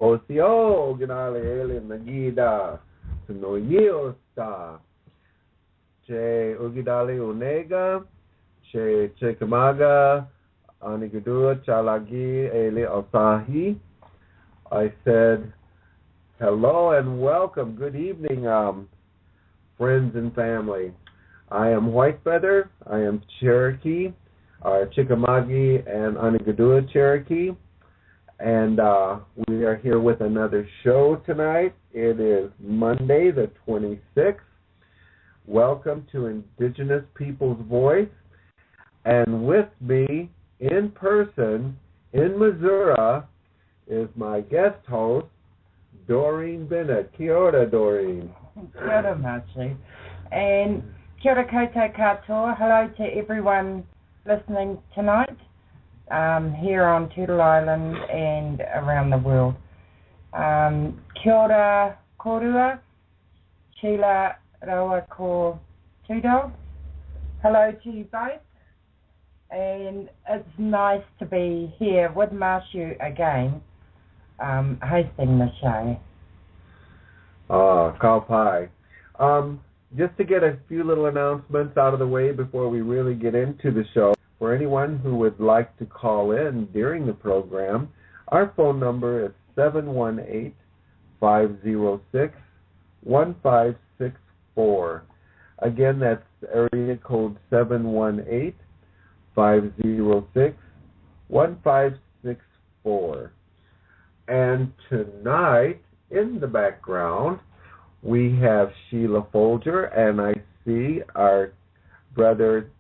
Osio ginale ele nagida no yiosta che ugidale unega che Chickamauga ani Gaduwa Tsalagi ele Osage. I said hello and welcome. Good evening, friends and family. I am Whitefeather. I am Cherokee, Chickamauga and Gaduwa Cherokee. And we are here with another show tonight. It is Monday the 26th. Welcome to Indigenous Peoples' Voice. And with me in person in Missouri is my guest host, Doreen Bennett. Kia ora, Doreen. Kia ora, Mashu. And kia ora koutou katoa. Hello to everyone listening tonight. Here on Turtle Island and around the world. Kia ora korua, Chila Rawa ko Tudog. Hello to you both. And it's nice to be here with Mashu again, hosting the show. Ka pai. Just to get a few little announcements out of the way before we really get into the show. For anyone who would like to call in during the program, our phone number is 718-506-1564. Again, that's area code 718-506-1564. And tonight, in the background, we have Sheila Folger, and I see our brother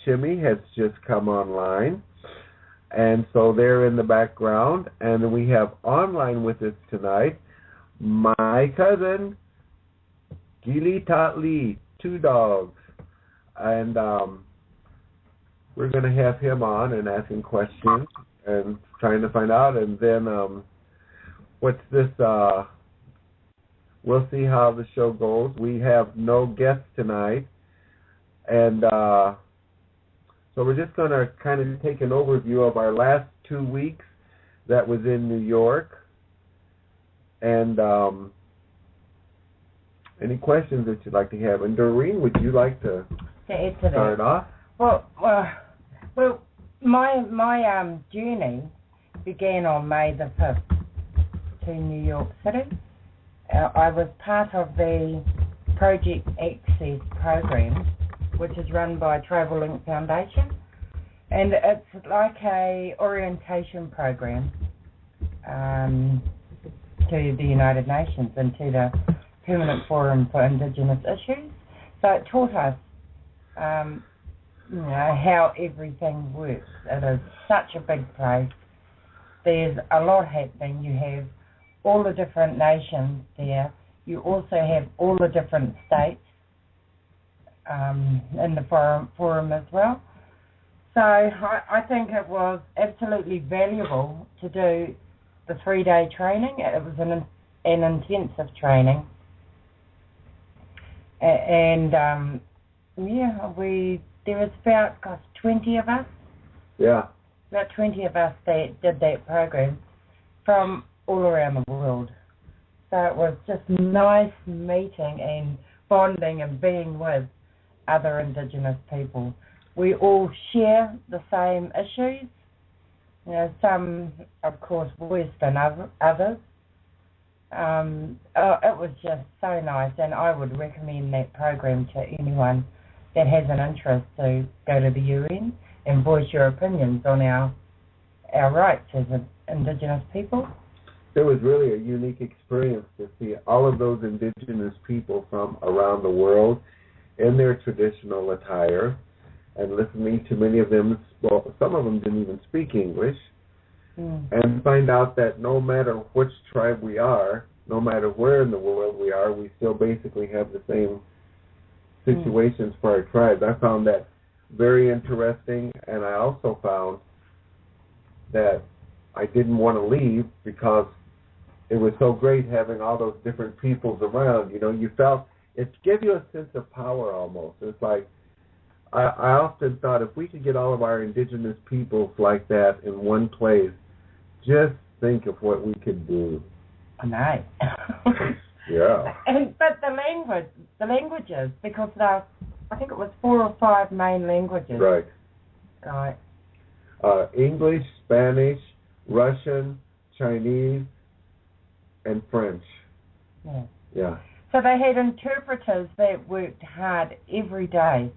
Chimmy has just come online, and so they're in the background. And we have online with us tonight my cousin Gili Tatli, Two Dogs, and we're going to have him on and asking questions and trying to find out. And then what's this? We'll see how the show goes. We have no guests tonight. And so we're just going to kind of take an overview of our last 2 weeks that was in New York. And any questions that you'd like to have? And Doreen, would you like to start off? Well, my journey began on May the 5th to New York City. I was part of the Project Access program, which is run by Travel Link Foundation, and it's like a orientation program to the United Nations and to the Permanent Forum for Indigenous Issues. So it taught us, how everything works. It is such a big place. There's a lot happening. You have all the different nations there. You also have all the different states in the forum as well. So I think it was absolutely valuable to do the 3-day training. It was an intensive training. And there was about 20 of us. Yeah. About 20 of us that did that program from all around the world. So it was just nice meeting and bonding and being with other Indigenous people. We all share the same issues. Some, of course, worse than others. It was just so nice, and I would recommend that program to anyone that has an interest to go to the UN and voice your opinions on our rights as Indigenous people. It was really a unique experience to see all of those Indigenous people from around the world in their traditional attire, and listening to many of them. Well, some of them didn't even speak English, and find out that no matter which tribe we are, no matter where in the world we are, we still basically have the same situations for our tribes. I found that very interesting, and I also found that I didn't want to leave because it was so great having all those different peoples around. You felt it gave you a sense of power almost. It's like I often thought if we could get all of our Indigenous peoples like that in one place, just think of what we could do. I know. Yeah. But the languages, because I think it was 4 or 5 main languages. Right. Right. English, Spanish, Russian, Chinese, and French. Yeah. Yeah. So they had interpreters that worked hard every day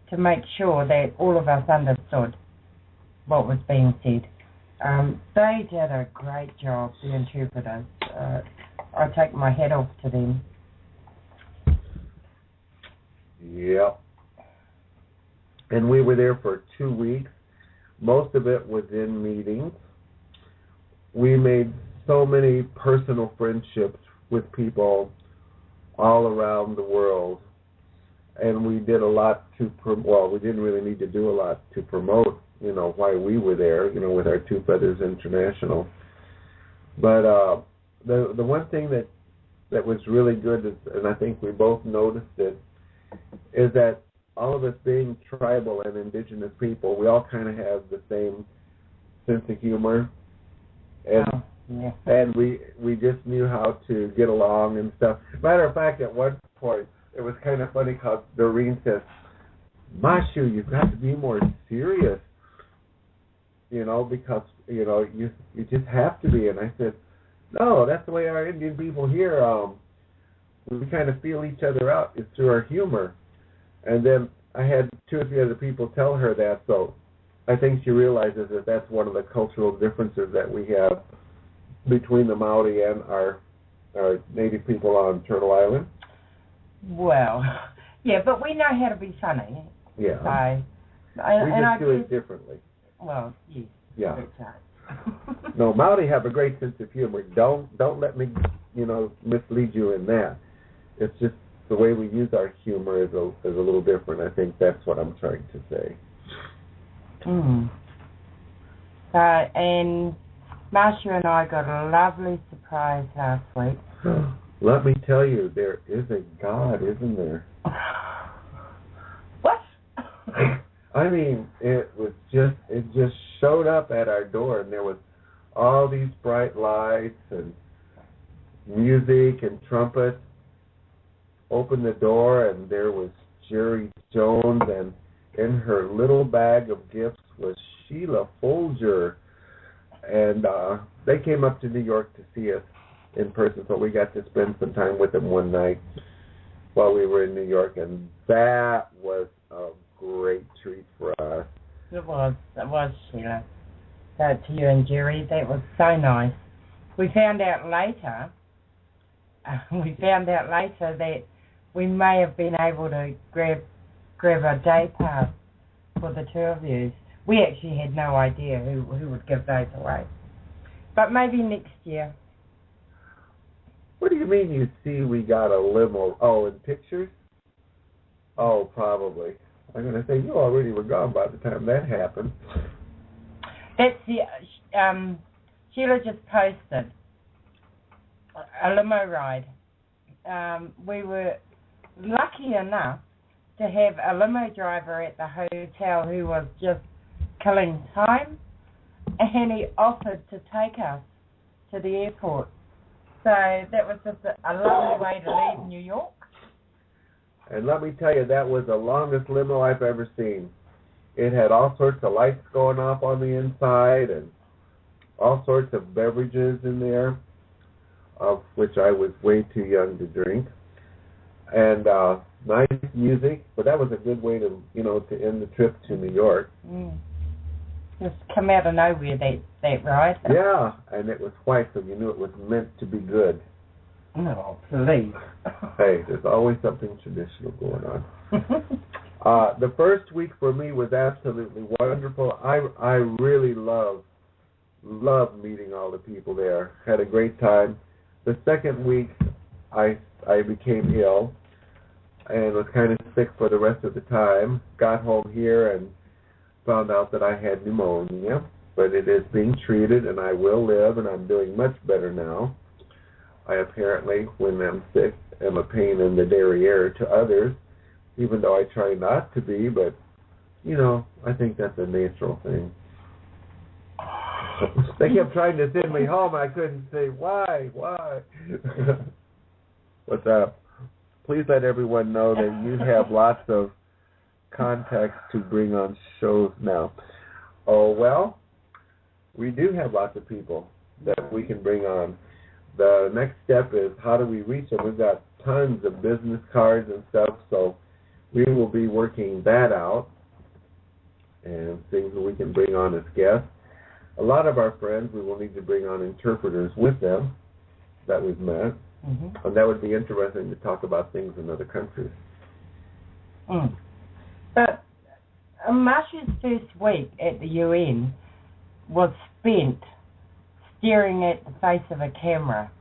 to make sure that all of us understood what was being said. They did a great job, the interpreters. I take my hat off to them. Yep. And we were there for 2 weeks. Most of it was in meetings. We made so many personal friendships with people all around the world. And we did a lot to we didn't really need to do a lot to promote, why we were there, with our Two Feathers International. But the one thing that was really good is, and I think we both noticed it, is that all of us being tribal and indigenous people, we all kind of have the same sense of humor, and we just knew how to get along and stuff. Matter of fact, at one point, it was kind of funny because Doreen says, "Mashu, you've got to be more serious, because you just have to be." And I said, "No, that's the way our Indian people here. We kind of feel each other out. It's through our humor." And then I had 2 or 3 other people tell her that, so I think she realizes that that's one of the cultural differences that we have between the Maori and our native people on Turtle Island. Well, yeah, but we know how to be funny. Yeah. We just do it differently. Well, yes. Yeah. That's right. No, Maori have a great sense of humor. Don't let me, mislead you in that. It's just the way we use our humor is a little different. I think that's what I'm trying to say. And Mashu and I got a lovely surprise last week. Let me tell you, there is a God, isn't there? What? I mean, it just showed up at our door, and there was all these bright lights and music and trumpets. Opened the door, and there was Jerry Jones, and in her little bag of gifts was Sheila Folger. And they came up to New York to see us in person, so we got to spend some time with them one night while we were in New York, and that was a great treat for us. It was, Sheila. To you and Jerry, that was so nice. We found out later that we may have been able to grab a day pass for the 2 of you. We actually had no idea who would give those away. But maybe next year. What do you mean you see we got a limo? Oh, in pictures? Oh, probably. I'm going to say you already were gone by the time that happened. That's the... Sheila just posted a limo ride. We were lucky enough to have a limo driver at the hotel who was just killing time, and he offered to take us to the airport. So that was just a lovely way to leave New York. And let me tell you, that was the longest limo I've ever seen. It had all sorts of lights going off on the inside and all sorts of beverages in there, of which I was way too young to drink. And nice music, but that was a good way to, to end the trip to New York. Just come out of nowhere, that ride. Yeah, and it was white, so you knew it was meant to be good. Oh, please. Hey, there's always something traditional going on. The first week for me was absolutely wonderful. I really loved meeting all the people there. Had a great time. The second week, I became ill and was kind of sick for the rest of the time. Got home here and found out that I had pneumonia, but it is being treated and I will live, and I'm doing much better now. I apparently, when I'm sick, am a pain in the derriere to others, even though I try not to be, but, I think that's a natural thing. They kept trying to send me home. I couldn't say why. What's up? Please let everyone know that you have lots of contacts to bring on shows now. Oh, well, we do have lots of people that we can bring on. The next step is how do we reach them? We've got tons of business cards and stuff, so we will be working that out and seeing who we can bring on as guests. A lot of our friends, we will need to bring on interpreters with them that we've met. Mm-hmm. And that would be interesting to talk about things in other countries. But Mashu's first week at the UN was spent staring at the face of a camera.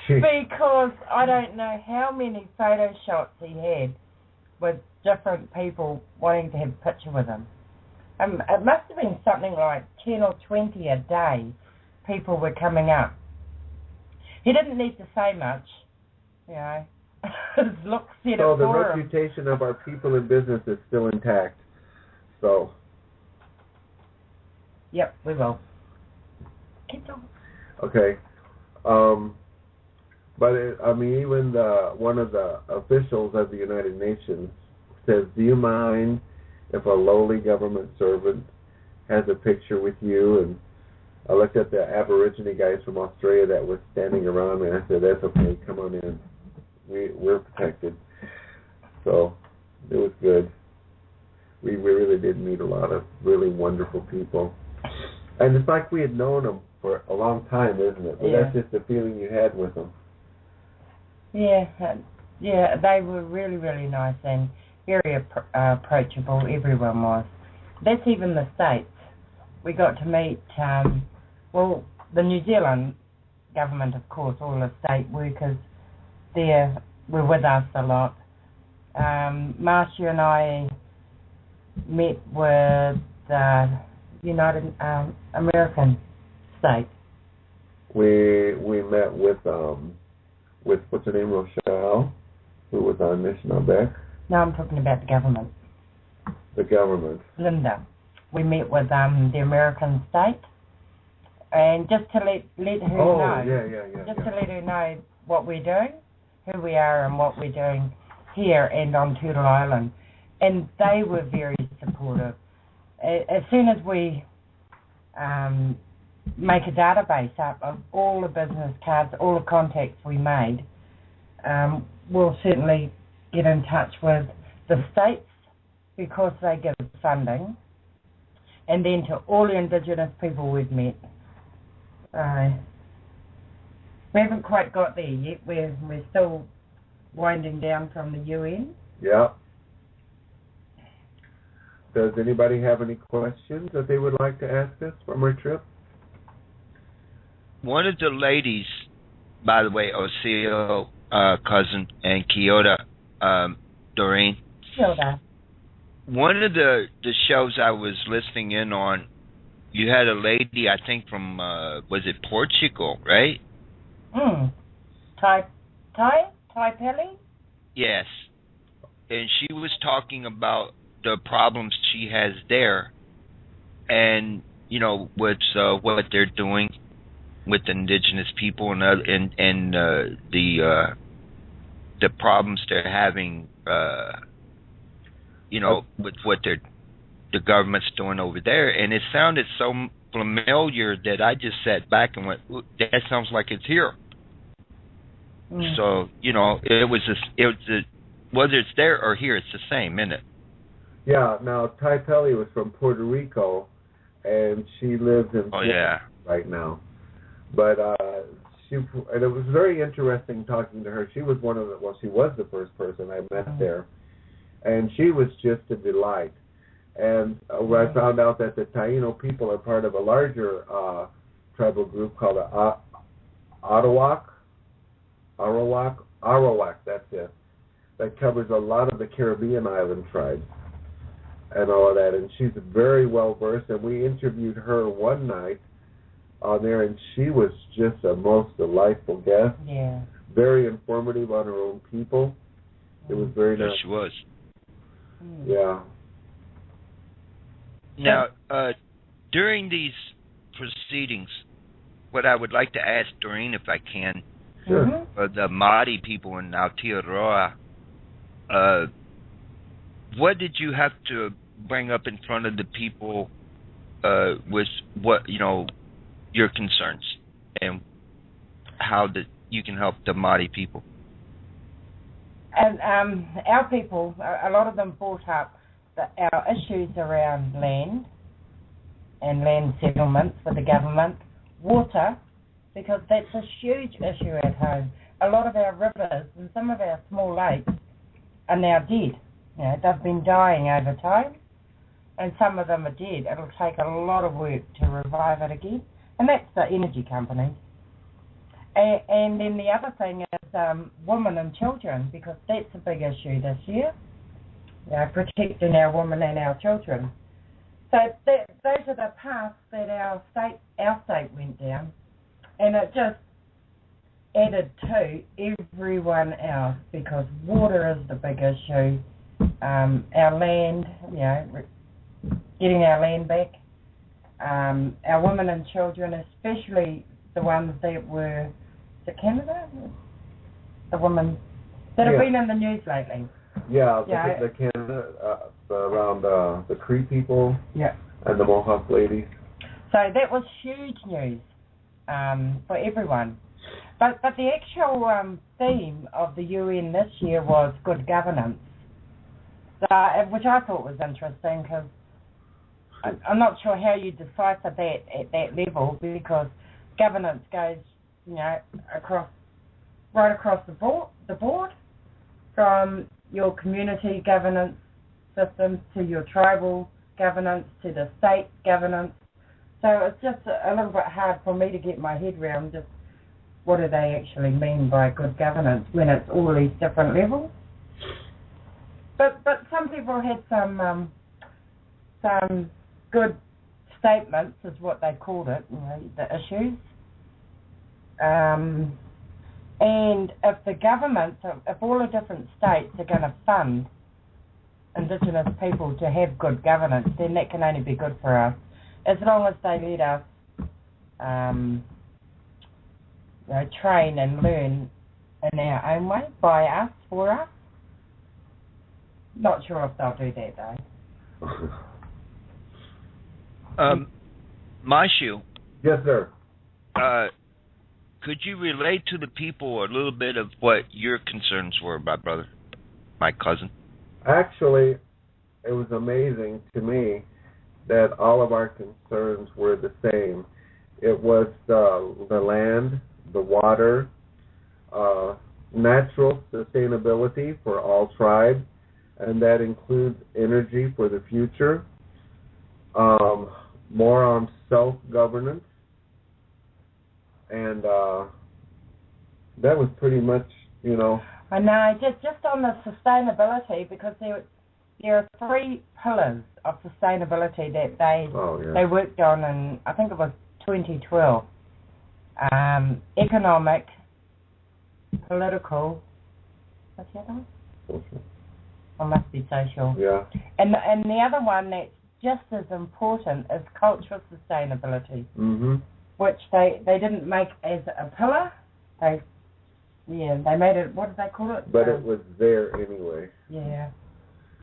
Because I don't know how many photo shots he had with different people wanting to have a picture with him. It must have been something like 10 or 20 a day. People were coming up. He didn't need to say much, you know. His look said it for him. So the reputation of our people in business is still intact. So. Yep, we will. Keep going. Okay. But even one of the officials of the United Nations says, "Do you mind if a lowly government servant has a picture with you?" And I looked at the Aborigine guys from Australia that was standing around me, and I said, "That's okay. Come on in. We're protected." So it was good. We really did meet a lot of really wonderful people, and it's like we had known them for a long time, isn't it? But that's just the feeling you had with them. Yeah, they were really, really nice and very approachable. Everyone was. That's even the States. We got to meet, the New Zealand government, of course, all the state workers there were with us a lot. Marcia and I met with the United American state. We met with what's her name, Rochelle, who was on mission on back. No, I'm talking about the government. The government. Linda. We met with the American state, and just to let her know. To let her know what we're doing, who we are, and what we're doing here and on Turtle Island. And they were very supportive. As soon as we make a database up of all the business cards, all the contacts we made, we'll certainly get in touch with the states because they give funding, and then to all the Indigenous people we've met. We haven't quite got there yet. We're still winding down from the UN. Yeah. Does anybody have any questions that they would like to ask us from our trip? One of the ladies, by the way, Oseo, cousin, and Kyoto, Doreen. Kyoto. One of the shows I was listening in on, you had a lady, I think from, was it Portugal, right? Taipei? Yes. And she was talking about the problems she has there, and with what they're doing with Indigenous people and the problems they're having, with what the government's doing over there, and it sounded so familiar that I just sat back and went, "That sounds like it's here." So it was whether it's there or here, it's the same, isn't it? Yeah. Now Taipei was from Puerto Rico, and she lives in Florida right now. But and it was very interesting talking to her. She was she was the first person I met there, and she was just a delight. And I found out that the Taino people are part of a larger tribal group called the Arawak, that's it. That covers a lot of the Caribbean island tribes and all of that. And she's very well versed. And we interviewed her one night on there, and she was just a most delightful guest. Yeah. Very informative on her own people. It was very nice. Yes, she was. Yeah. Now, during these proceedings, what I would like to ask Doreen, if I can, Sure. the Māori people in Aotearoa, what did you have to bring up in front of the people with what, your concerns and how you can help the Māori people? And our people, a lot of them brought up our issues around land and land settlements with the government, water, because that's a huge issue at home. A lot of our rivers and some of our small lakes are now dead. They've been dying over time, and some of them are dead. It'll take a lot of work to revive it again, and that's the energy companies. And then the other thing is women and children, because that's a big issue this year, protecting our women and our children. So those are the paths that our state went down, and it just added to everyone else, because water is the big issue, our land, getting our land back, our women and children, especially the ones that were, is it Canada? The women that have been in the news lately. The Canada, around the Cree people and the Mohawk ladies. So that was huge news for everyone. But the actual theme of the UN this year was good governance, which I thought was interesting, because I'm not sure how you decipher that at that level, because governance goes, right across the board, from your community governance systems to your tribal governance to the state governance. So it's just a little bit hard for me to get my head around just what do they actually mean by good governance when it's all these different levels. But some people had some good statements, is what they called it, the issues. And if the governments, if all the different states are going to fund Indigenous people to have good governance, then that can only be good for us, as long as they let us train and learn in our own way, by us, for us. Not sure if they'll do that, though. Mashu. Yes, sir. Could you relate to the people a little bit of what your concerns were, my brother, my cousin? Actually, it was amazing to me that all of our concerns were the same. It was the land, the water, natural sustainability for all tribes, and that includes energy for the future, more on self-governance, and that was pretty much, I know, just on the sustainability, because there are 3 pillars of sustainability that they worked on in, I think it was 2012. Economic, political, what's the other one? social. Or must be social. Yeah. And the other one that's just as important is cultural sustainability, which they didn't make as a pillar. They made it, what did they call it? But it was there anyway. Yeah.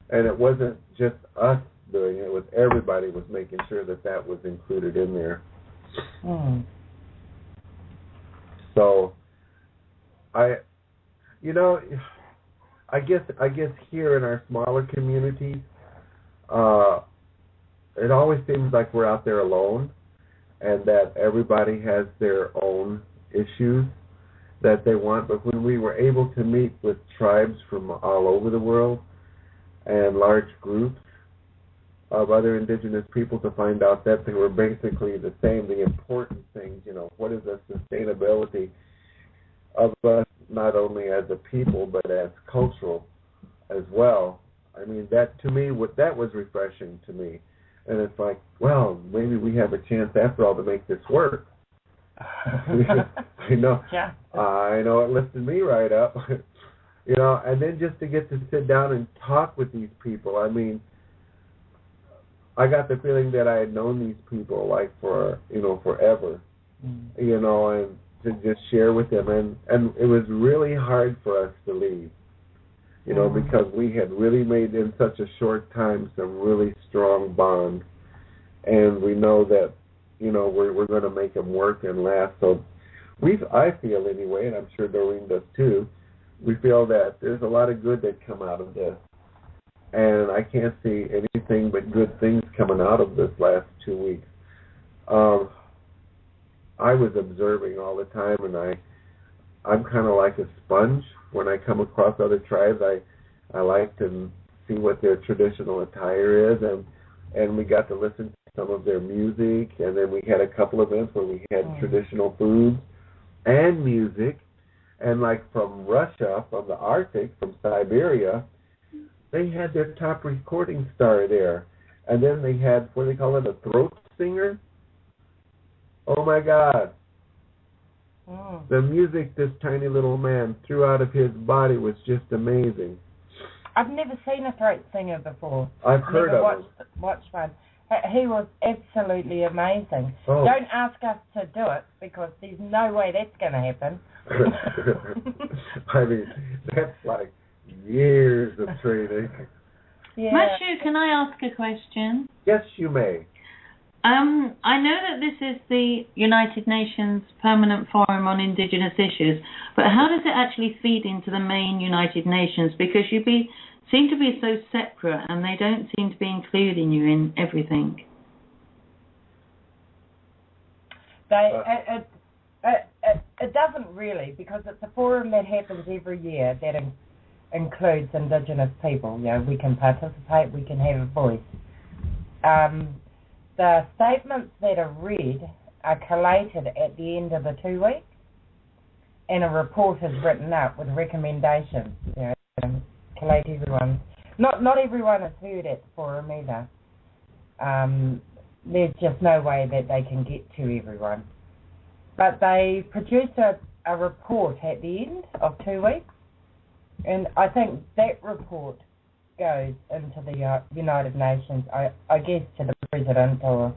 And it wasn't just us doing it, it was everybody was making sure that was included in there. So, I guess here in our smaller communities, it always seems like we're out there alone, and that everybody has their own issues that they want. But when we were able to meet with tribes from all over the world and large groups of other Indigenous people to find out that they were basically the same, the important things, what is the sustainability of us, not only as a people, but as cultural as well. I mean, that to me, that was refreshing to me. And it's like, well, maybe we have a chance after all to make this work. I know it lifted me right up. And then just to get to sit down and talk with these people. I mean, I got the feeling that I had known these people like for forever, and to just share with them, and it was really hard for us to leave, because we had really made in such a short time some really strong bonds, and we know that we're going to make them work and last. So I feel anyway, and I'm sure Doreen does too. We feel that there's a lot of good that come out of this. And I can't see anything but good things coming out of this last 2 weeks. I was observing all the time, and I'm kind of like a sponge. When I come across other tribes, I like to see what their traditional attire is, and we got to listen to some of their music, and then we had a couple events where we had traditional foods and music, and like from Russia, from the Arctic, from Siberia, they had their top recording star there. And then they had, what do they call it, a throat singer? Oh, my God. Oh. The music this tiny little man threw out of his body was just amazing. I've never seen a throat singer before. I've heard of him. Watched one. He was absolutely amazing. Oh. Don't ask us to do it, because there's no way that's going to happen. I mean, that's like years of training. Yeah. Mashu, can I ask a question? Yes, you may. I know that this is the United Nations Permanent Forum on Indigenous Issues, but how does it actually feed into the main United Nations? Because you seem to be so separate, and they don't seem to be including you in everything. It doesn't really, because it's a forum that happens every year that includes Indigenous people. We can participate, we can have a voice. The statements that are read are collated at the end of the 2 weeks, and a report is written up with recommendations. Collate everyone. Not everyone is heard at the forum either. There's just no way that they can get to everyone. But they produce a report at the end of 2 weeks, and I think that report goes into the United Nations, I guess to the President or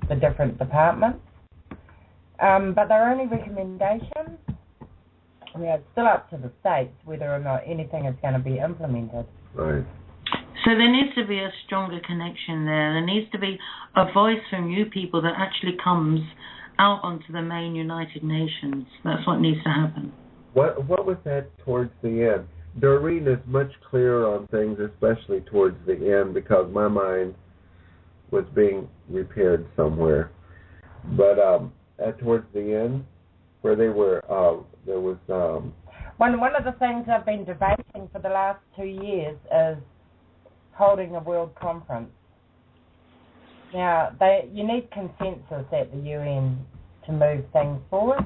the different departments. But they're only recommendations. It's still up to the states whether or not anything is going to be implemented. Right. So there needs to be a stronger connection there. There needs to be a voice from you people that actually comes out onto the main United Nations. That's what needs to happen. What was that towards the end? Doreen is much clearer on things, especially towards the end, because my mind was being repaired somewhere. But towards the end, where they were, there was... One of the things I've been debating for the last 2 years is holding a world conference. Now, you need consensus at the UN to move things forward,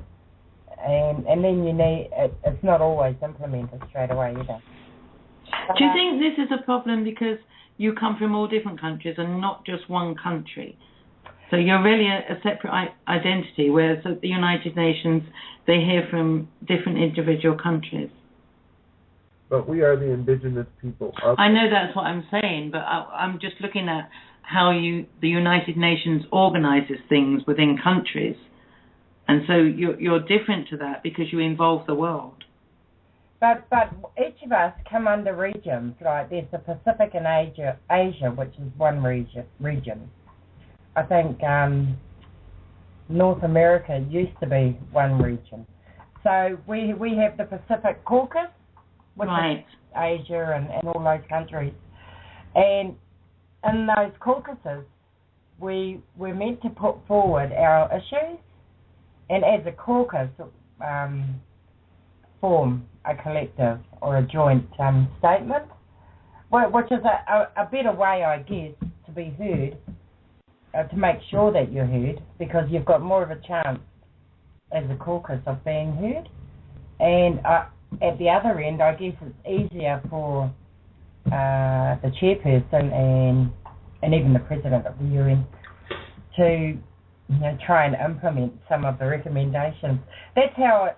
and then you need, it's not always implemented straight away either. Do you think this is a problem because you come from all different countries and not just one country? So you're really a separate identity, whereas at the United Nations, they hear from different individual countries. But we are the indigenous people. I know that's what I'm saying, but I'm just looking at how the United Nations organizes things within countries. And so you're different to that because you involve the world. But each of us come under regions, like there's the Pacific and Asia, which is one region. I think North America used to be one region. So we have the Pacific Caucus, which is Asia and all those countries. And in those caucuses, we're meant to put forward our issues, and as a caucus, form a collective or a joint statement, which is a better way, I guess, to be heard, to make sure that you're heard, because you've got more of a chance as a caucus of being heard. And at the other end, I guess it's easier for the chairperson and even the president of the UN to try and implement some of the recommendations. That's how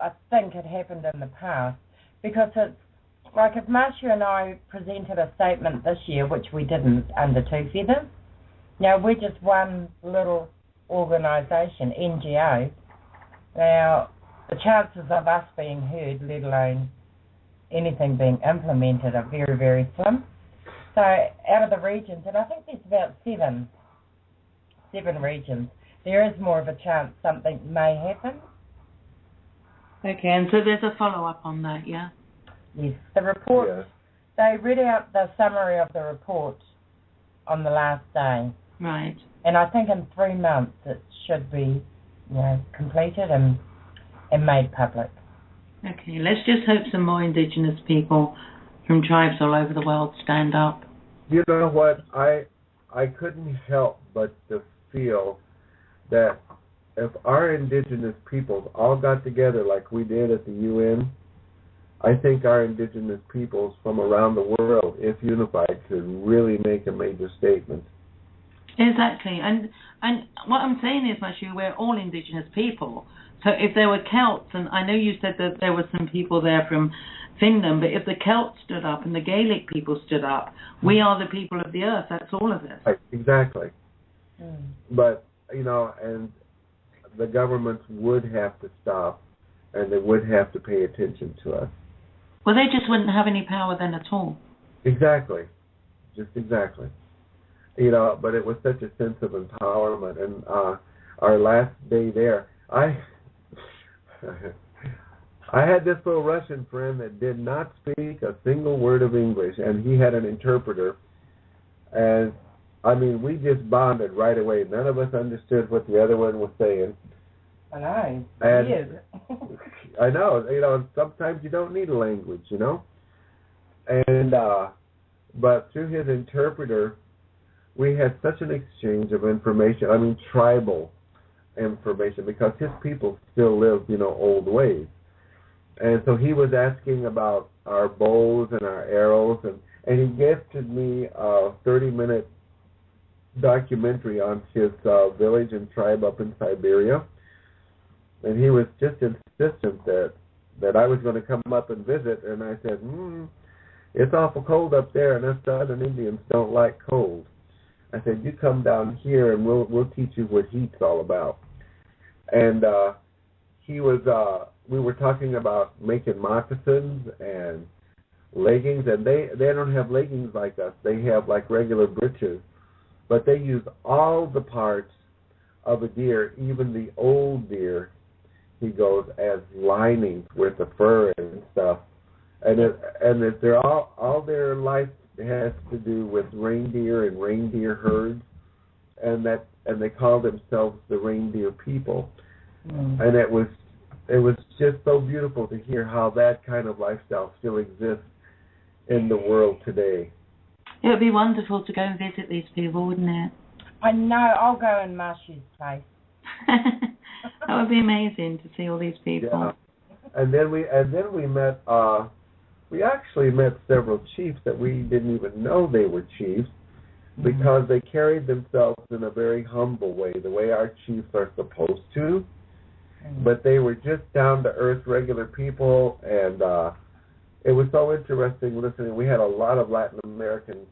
I think it happened in the past, because like if Mashu and I presented a statement this year, which we didn't under Two Feathers, now we're just one little organisation, NGO. Now, the chances of us being heard, let alone anything being implemented, are very, very slim. So out of the regions, and I think there's about seven regions, there is more of a chance something may happen. Okay, and so there's a follow-up on that, yeah? Yes. The report, They read out the summary of the report on the last day. Right. And I think in 3 months it should be, completed and made public. Okay, let's just hope some more Indigenous people from tribes all over the world stand up. You know what? I couldn't help but to feel that if our Indigenous peoples all got together like we did at the UN, I think our Indigenous peoples from around the world, if unified, could really make a major statement. Exactly, and what I'm saying is, Mashu, we're all Indigenous people. So if there were Celts, and I know you said that there were some people there from Finland, but if the Celts stood up and the Gaelic people stood up, we are the people of the earth. That's all of us. Right, exactly. But, and the governments would have to stop, and they would have to pay attention to us. Well, they just wouldn't have any power then at all. Exactly. Just exactly. But it was such a sense of empowerment. And our last day there, I had this little Russian friend that did not speak a single word of English, and he had an interpreter. And, we just bonded right away. None of us understood what the other one was saying. I know. And I know. Sometimes you don't need a language, And, but through his interpreter, we had such an exchange of information, tribal information, because his people still live, old ways. And so he was asking about our bows and our arrows, and he gifted me a 30-minute documentary on his village and tribe up in Siberia. And he was just insistent that I was going to come up and visit, and I said, it's awful cold up there, and us Southern Indians don't like cold. I said, you come down here, and we'll teach you what heat's all about. And we were talking about making moccasins and leggings, and they don't have leggings like us. They have like regular breeches, but they use all the parts of a deer, even the old deer, he goes, as linings with the fur and stuff. And they're all their life has to do with reindeer and reindeer herds, and they call themselves the reindeer people. And it was just so beautiful to hear how that kind of lifestyle still exists in the world today. It would be wonderful to go and visit these people, wouldn't it? I know. I'll go in Mashu's place. That would be amazing to see all these people. Yeah. And then we met. We actually met several chiefs that we didn't even know they were chiefs, because they carried themselves in a very humble way, the way our chiefs are supposed to. But they were just down-to-earth, regular people, and it was so interesting listening. We had a lot of Latin American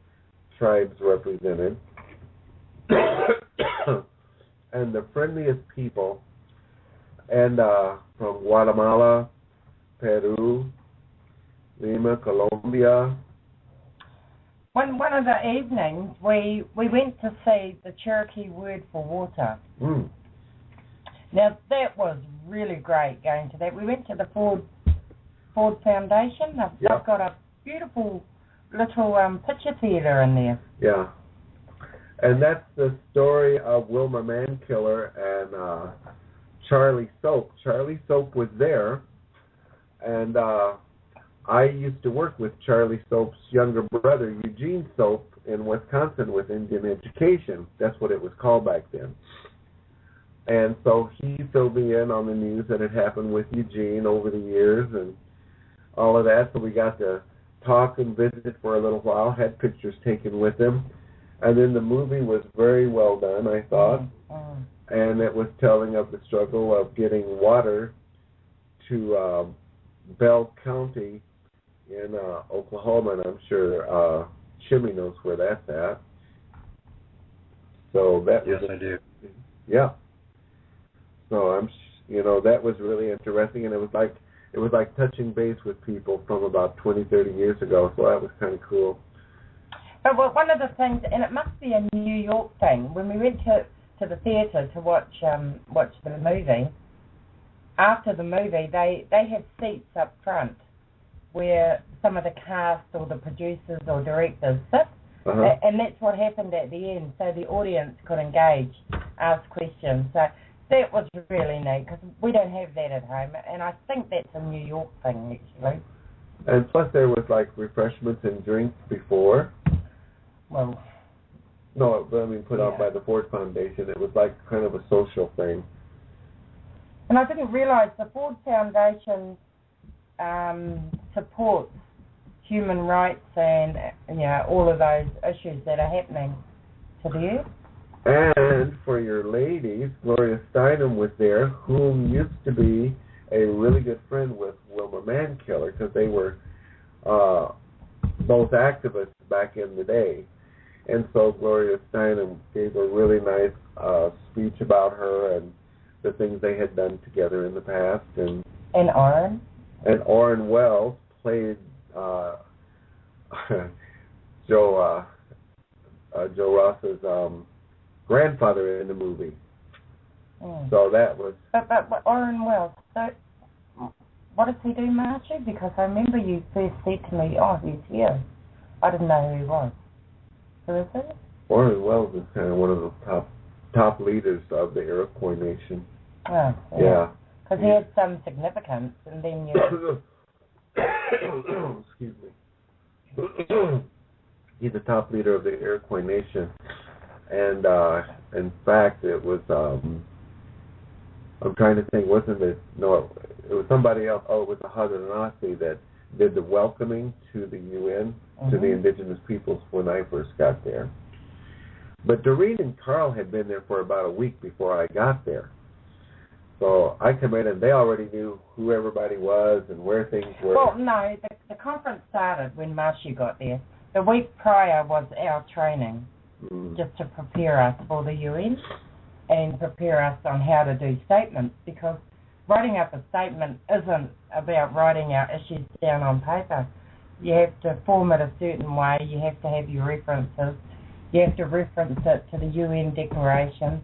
tribes represented, and the friendliest people, and from Guatemala, Peru, Lima, Colombia. One of the evenings, we went to see the Cherokee word for water. Now, that was really great going to that. We went to the Ford Foundation. They've got a beautiful little picture theatre in there. Yeah. And that's the story of Wilma Mankiller and Charlie Soap. Charlie Soap was there, and I used to work with Charlie Soap's younger brother, Eugene Soap, in Wisconsin with Indian Education. That's what it was called back then. And so he filled me in on the news that had happened with Eugene over the years and all of that. So we got to talk and visit for a little while, had pictures taken with him. And then the movie was very well done, I thought. And it was telling of the struggle of getting water to Bell County in Oklahoma, and I'm sure Shimmy knows where that's at. So that yes, I do. Yeah. So that was really interesting, and it was like touching base with people from about 20, 30 years ago. So that was kind of cool. But one of the things, and it must be a New York thing, when we went to the theatre to watch the movie. After the movie, they had seats up front where some of the cast or the producers or directors sit, and that's what happened at the end. So the audience could engage, ask questions. So that was really neat because we don't have that at home, and I think that's a New York thing actually. And plus, there was like refreshments and drinks before. Well, no, I mean put on by the Ford Foundation. It was like kind of a social thing. And I didn't realize the Ford Foundation supports human rights and all of those issues that are happening to the earth. And for your ladies, Gloria Steinem was there, whom used to be a really good friend with Wilma Mankiller, because they were both activists back in the day. And so Gloria Steinem gave a really nice speech about her and the things they had done together in the past. And Orrin Wells played Joe Ross's grandfather in the movie. So that was... But Orrin Wells, so what does he do, Margie? Because I remember you first said to me, oh, he's here. I didn't know who he was. Who is he? Orrin Wells is kind of one of the top leaders of the Iroquois Nation. Oh, yeah. Because he had some significance, and then you... Excuse me. He's the top leader of the Iroquois Nation. And in fact, it was, I'm trying to think, wasn't it? No, it was somebody else. Oh, it was the Haudenosaunee that did the welcoming to the UN, to the Indigenous Peoples when I first got there. But Doreen and Carl had been there for about a week before I got there. So I come in and they already knew who everybody was and where things were. Well, no, the conference started when Mashu got there. The week prior was our training, just to prepare us for the UN and prepare us on how to do statements, because writing up a statement isn't about writing our issues down on paper. You have to form it a certain way. You have to have your references. You have to reference it to the UN Declaration,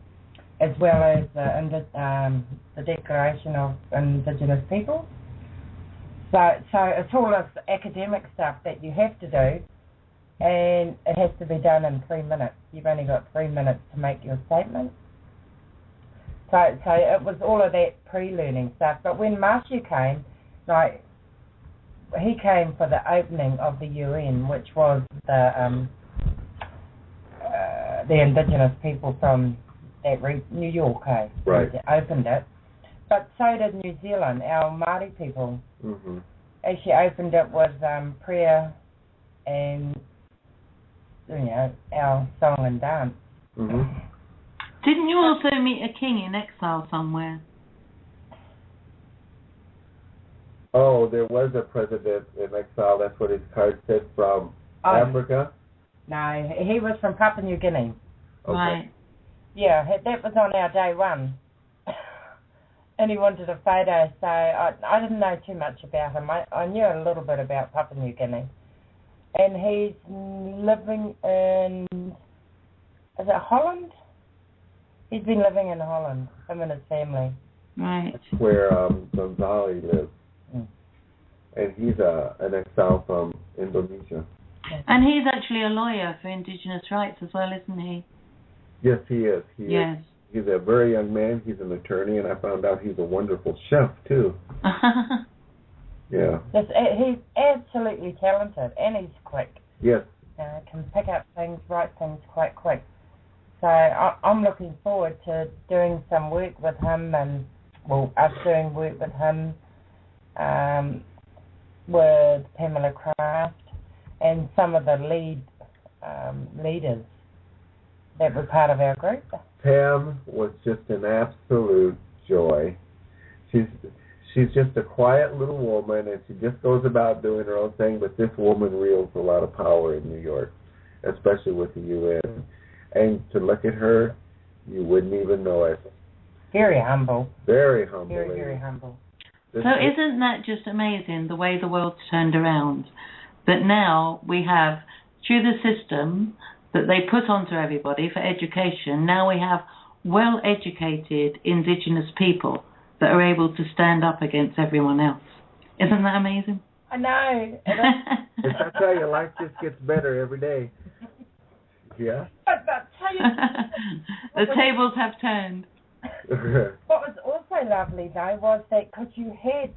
as well as the Declaration of Indigenous Peoples. So it's all this academic stuff that you have to do, and it has to be done in 3 minutes. You've only got 3 minutes to make your statement. So it was all of that pre-learning stuff. But when Mashu came, he came for the opening of the UN, which was the Indigenous people from that New York, right, opened it. But so did New Zealand, our Māori people. Actually opened it with prayer and our song and dance. Didn't you also meet a king in exile somewhere? Oh, there was a president in exile. That's what his card said, from Africa. No, he was from Papua New Guinea. Okay. Right. Yeah, that was on our day one. And he wanted a photo, so I didn't know too much about him. I knew a little bit about Papua New Guinea. And he's living in, is it Holland? He's been living in Holland, him and his family. Right. That's where Gonzali lives. And he's an exile from Indonesia. And he's actually a lawyer for Indigenous rights as well, isn't he? Yes, he is. Yes. He's a very young man. He's an attorney, and I found out he's a wonderful chef, too. Yeah. He's absolutely talented, and he's quick. Yes. Can pick up things, write things quite quick. So I'm looking forward to doing some work with him, and, us doing work with him, with Pamela Craft, and some of the leaders that were part of our group. Pam was just an absolute joy. she's just a quiet little woman, and she just goes about doing her own thing, but this woman wields a lot of power in New York, especially with the UN. And to look at her, you wouldn't even know it. Very humble. Very humble. Very, very humble. So isn't that just amazing, the way the world's turned around? That now we have, through the system that they put onto everybody for education, now we have well-educated Indigenous people that are able to stand up against everyone else. Isn't that amazing? I know. I tell you, life just gets better every day. Yeah? But tell you, the tables have turned. What was also lovely, though, was that because you had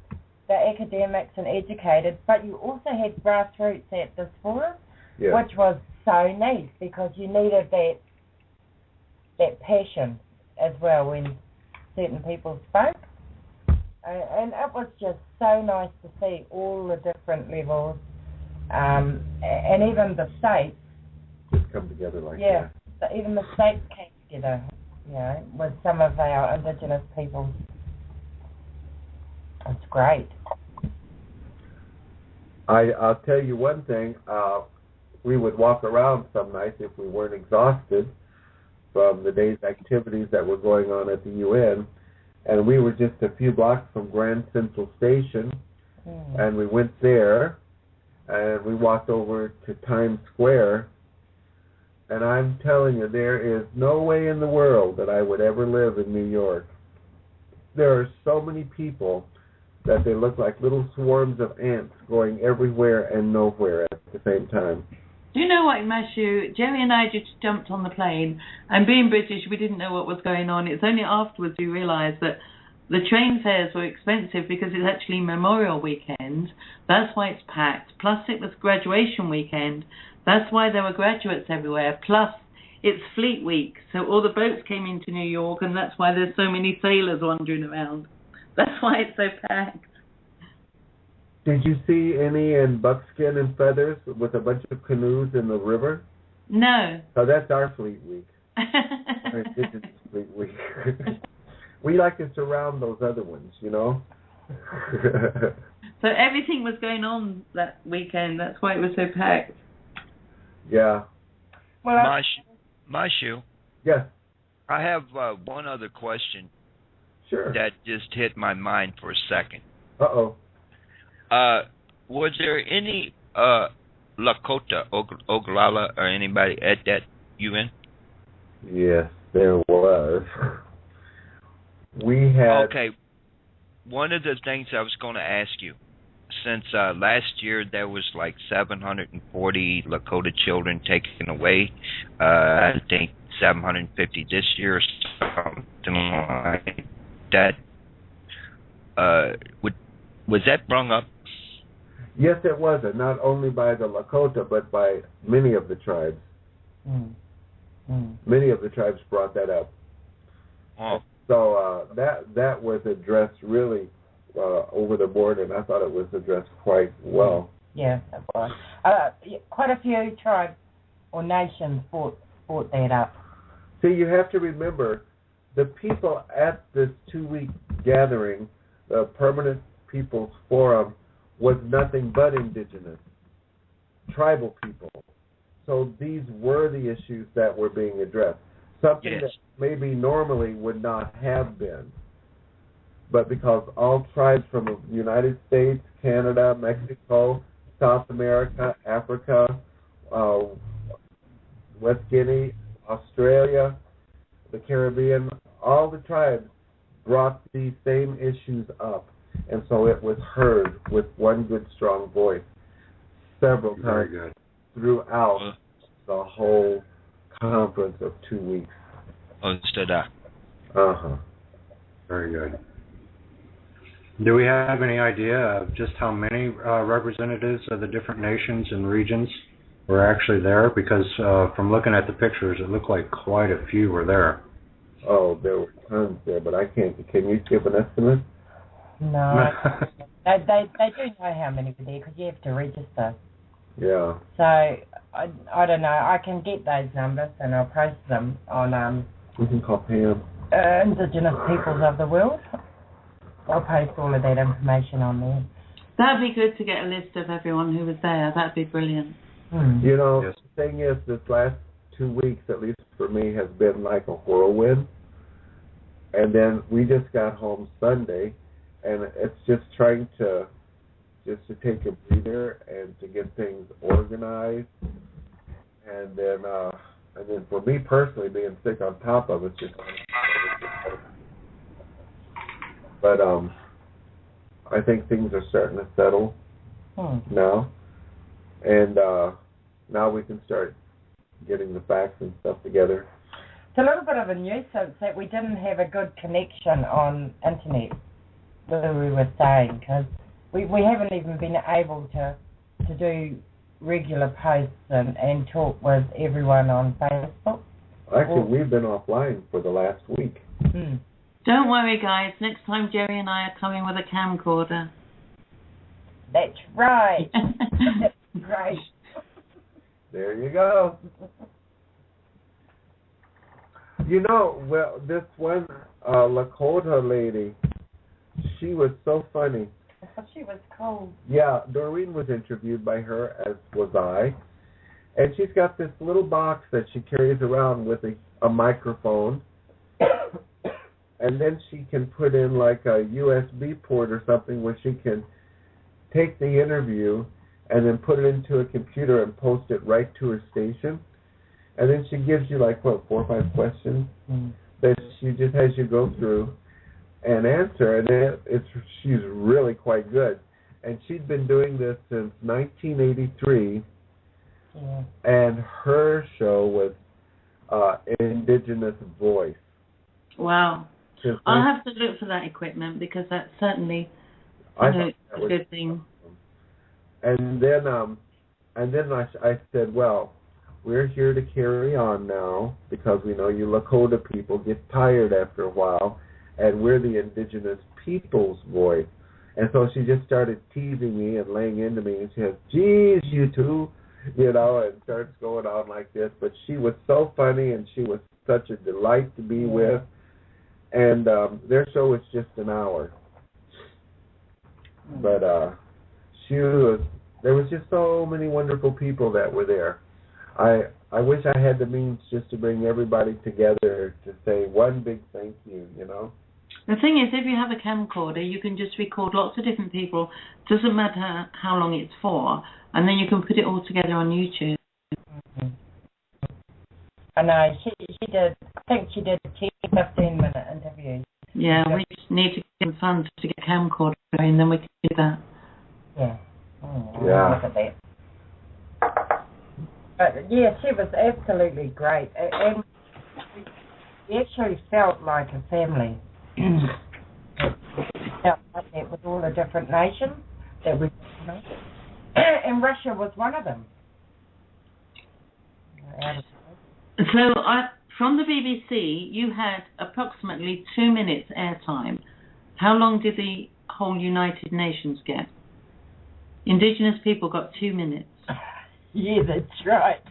the academics and educated, but you also had grassroots at this forum, which was so neat because you needed that passion as well when certain people spoke. And it was just so nice to see all the different levels, and even the states. Just come together like that. Yeah, even the states came together, you know, with some of our Indigenous peoples. It's great. I'll tell you one thing. We would walk around some nights if we weren't exhausted from the day's activities that were going on at the UN. And we were just a few blocks from Grand Central Station. And we went there, and we walked over to Times Square. And I'm telling you, there is no way in the world that I would ever live in New York. There are so many people that they look like little swarms of ants going everywhere and nowhere at the same time. Do you know what, Mashu? Jerry and I just jumped on the plane, and being British, we didn't know what was going on. It's only afterwards we realised that the train fares were expensive because it's actually Memorial Weekend. That's why it's packed. Plus, it was graduation weekend. That's why there were graduates everywhere. Plus, it's Fleet Week, so all the boats came into New York, and that's why there's so many sailors wandering around. That's why it's so packed. Did you see any in buckskin and feathers with a bunch of canoes in the river? No. Oh, that's our Fleet Week. Our Indigenous Fleet Week. We like to surround those other ones, you know? So everything was going on that weekend. That's why it was so packed. Yeah. Well, Mashu. Yes. I have one other question. Sure. That just hit my mind for a second. Uh-oh. Was there any Lakota, Oglala, or anybody at that UN? Yes, there was. We had... Okay. One of the things I was going to ask you, since last year there was like 740 Lakota children taken away, I think 750 this year or something like that. Was that brung up? Yes, it was, and not only by the Lakota, but by many of the tribes. Many of the tribes brought that up. Oh. So that was addressed really over the board, and I thought it was addressed quite well. Yeah, it was. Quite a few tribes or nations brought that up. See, you have to remember, the people at this 2-week gathering, the Permanent Peoples Forum, was nothing but Indigenous, tribal people. So these were the issues that were being addressed. Something that maybe normally would not have been. But because all tribes from the United States, Canada, Mexico, South America, Africa, West Guinea, Australia, the Caribbean, all the tribes brought these same issues up. And so it was heard with one good, strong voice several times throughout the whole conference of 2 weeks. Understood. Uh-huh. Very good. Do we have any idea of just how many representatives of the different nations and regions were actually there? Because from looking at the pictures, it looked like quite a few were there. Oh, there were tons there, but I can't. Can you give an estimate? No. they do know how many were there because you have to register. Yeah. So, I don't know. I can get those numbers and I'll post them on we can call Pam. Indigenous Peoples of the World. I'll post all of that information on there. That'd be good to get a list of everyone who was there. That'd be brilliant. You know, Yes. the thing is, this last 2 weeks, at least for me, has been like a whirlwind. And then we just got home Sunday, and it's just trying to take a breather and to get things organized. And then for me personally, being sick on top of it, but I think things are starting to settle now, and now we can start getting the facts and stuff together. It's a little bit of a nuisance that we didn't have a good connection on internet, where we were saying, because we haven't even been able to do regular posts and talk with everyone on Facebook. Actually, we've been offline for the last week. Don't worry, guys. Next time, Jerry and I are coming with a camcorder. That's right. That's right. There you go. You know, well, this one Lakota lady, she was so funny. She was cool. Yeah, Doreen was interviewed by her, as was I. And she's got this little box that she carries around with a microphone. And then she can put in like a USB port or something where she can take the interview and then put it into a computer and post it right to her station. And then she gives you like, 4 or 5 questions that she just has you go through and answer. And she's really quite good. And she'd been doing this since 1983. Yeah. And her show was Indigenous Voice. Wow. I'll have to look for that equipment because that's certainly a good thing. And then I said, well, we're here to carry on now because we know you Lakota people get tired after a while, and we're the Indigenous Peoples voice. And so she just started teasing me and laying into me, and she says, geez, you two, and starts going on like this. But she was so funny, and she was such a delight to be with. And their show was just an hour. But there was just so many wonderful people that were there. I wish I had the means just to bring everybody together to say one big thank you, The thing is, if you have a camcorder, you can just record lots of different people. Doesn't matter how long it's for, and then you can put it all together on YouTube. I know, she did, I think she did 10-15-minute interviews. Yeah, we just need to get funds to get a camcorder and then we can do that. Yeah. Look at that. But yeah, she was absolutely great. And we actually felt like a family. Felt like that with all the different nations that we, and Russia was one of them. So, from the BBC, you had approximately 2 minutes airtime. How long did the whole United Nations get? Indigenous people got 2 minutes. Yeah, that's right.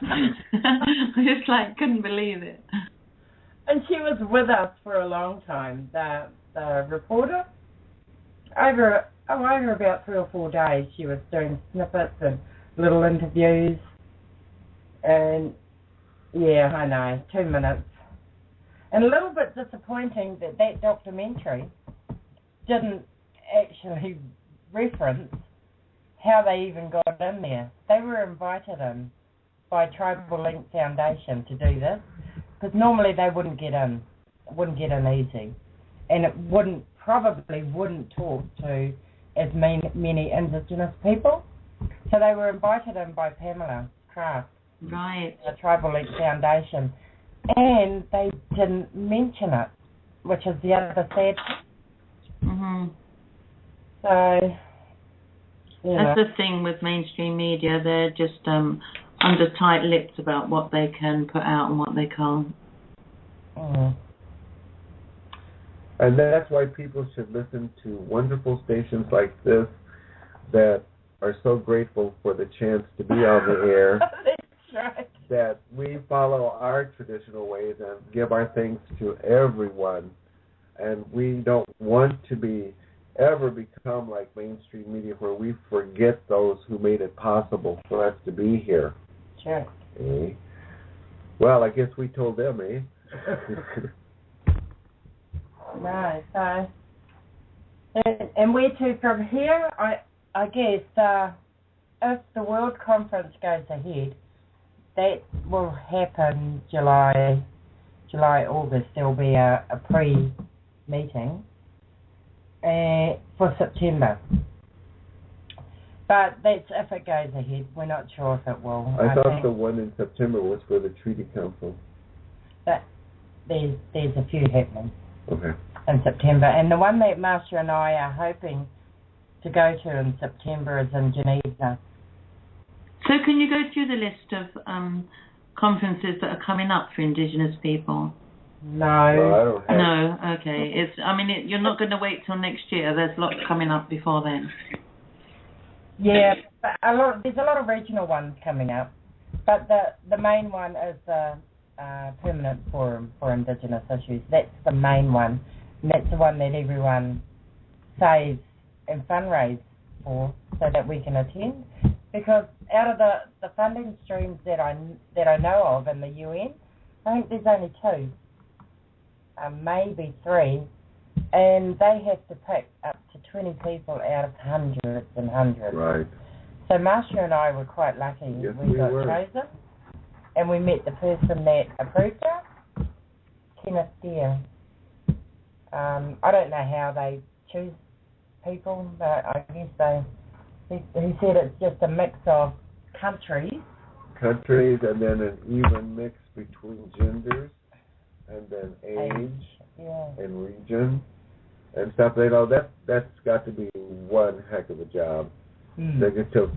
I just couldn't believe it. And she was with us for a long time, the reporter. Over about 3 or 4 days, she was doing snippets and little interviews. And yeah, I know, 2 minutes. And a little bit disappointing that documentary didn't actually reference how they even got in there. They were invited in by Tribal Link Foundation to do this, because normally they wouldn't get in. It wouldn't get in easy. And it probably wouldn't talk to as many Indigenous people. So they were invited in by Pamela Kraft. Right. The Tribal Link Foundation, and they didn't mention it, which is the other sad thing. So, that's the thing with mainstream media. They're just under tight lips about what they can put out and what they can't. And that's why people should listen to wonderful stations like this that are so grateful for the chance to be on the air. Right. That we follow our traditional ways and give our thanks to everyone And we don't want to ever become like mainstream media where we forget those who made it possible for us to be here. Sure. Eh? Well, I guess we told them, eh? No, so... And where to from here? I guess if the World Conference goes ahead, that will happen July, August. There will be a pre-meeting for September. But that's if it goes ahead. We're not sure if it will. I thought the one in September was for the Treaty Council. But there's a few happening. Okay. In September, and the one that Marsha and I are hoping to go to in September is in Geneva. So can you go through the list of conferences that are coming up for Indigenous people? No, I don't have. No, okay. You're not going to wait till next year. There's lots coming up before then. Yeah, but there's a lot of regional ones coming up, but the main one is the Permanent Forum for Indigenous Issues. That's the main one. And that's the one that everyone saves and fundraise for so that we can attend. Because out of the funding streams that I know of in the UN, I think there's only 2, maybe 3, and they have to pick up to 20 people out of hundreds and hundreds. Right. So Marsha and I were quite lucky. Yes, we got were. chosen, and we met the person that approved us, Kenneth Deere. I don't know how they choose people, but I guess he said it's just a mix of countries. Countries, and then an even mix between genders, and then age, yeah, and region, and stuff. That's got to be one heck of a job. They get to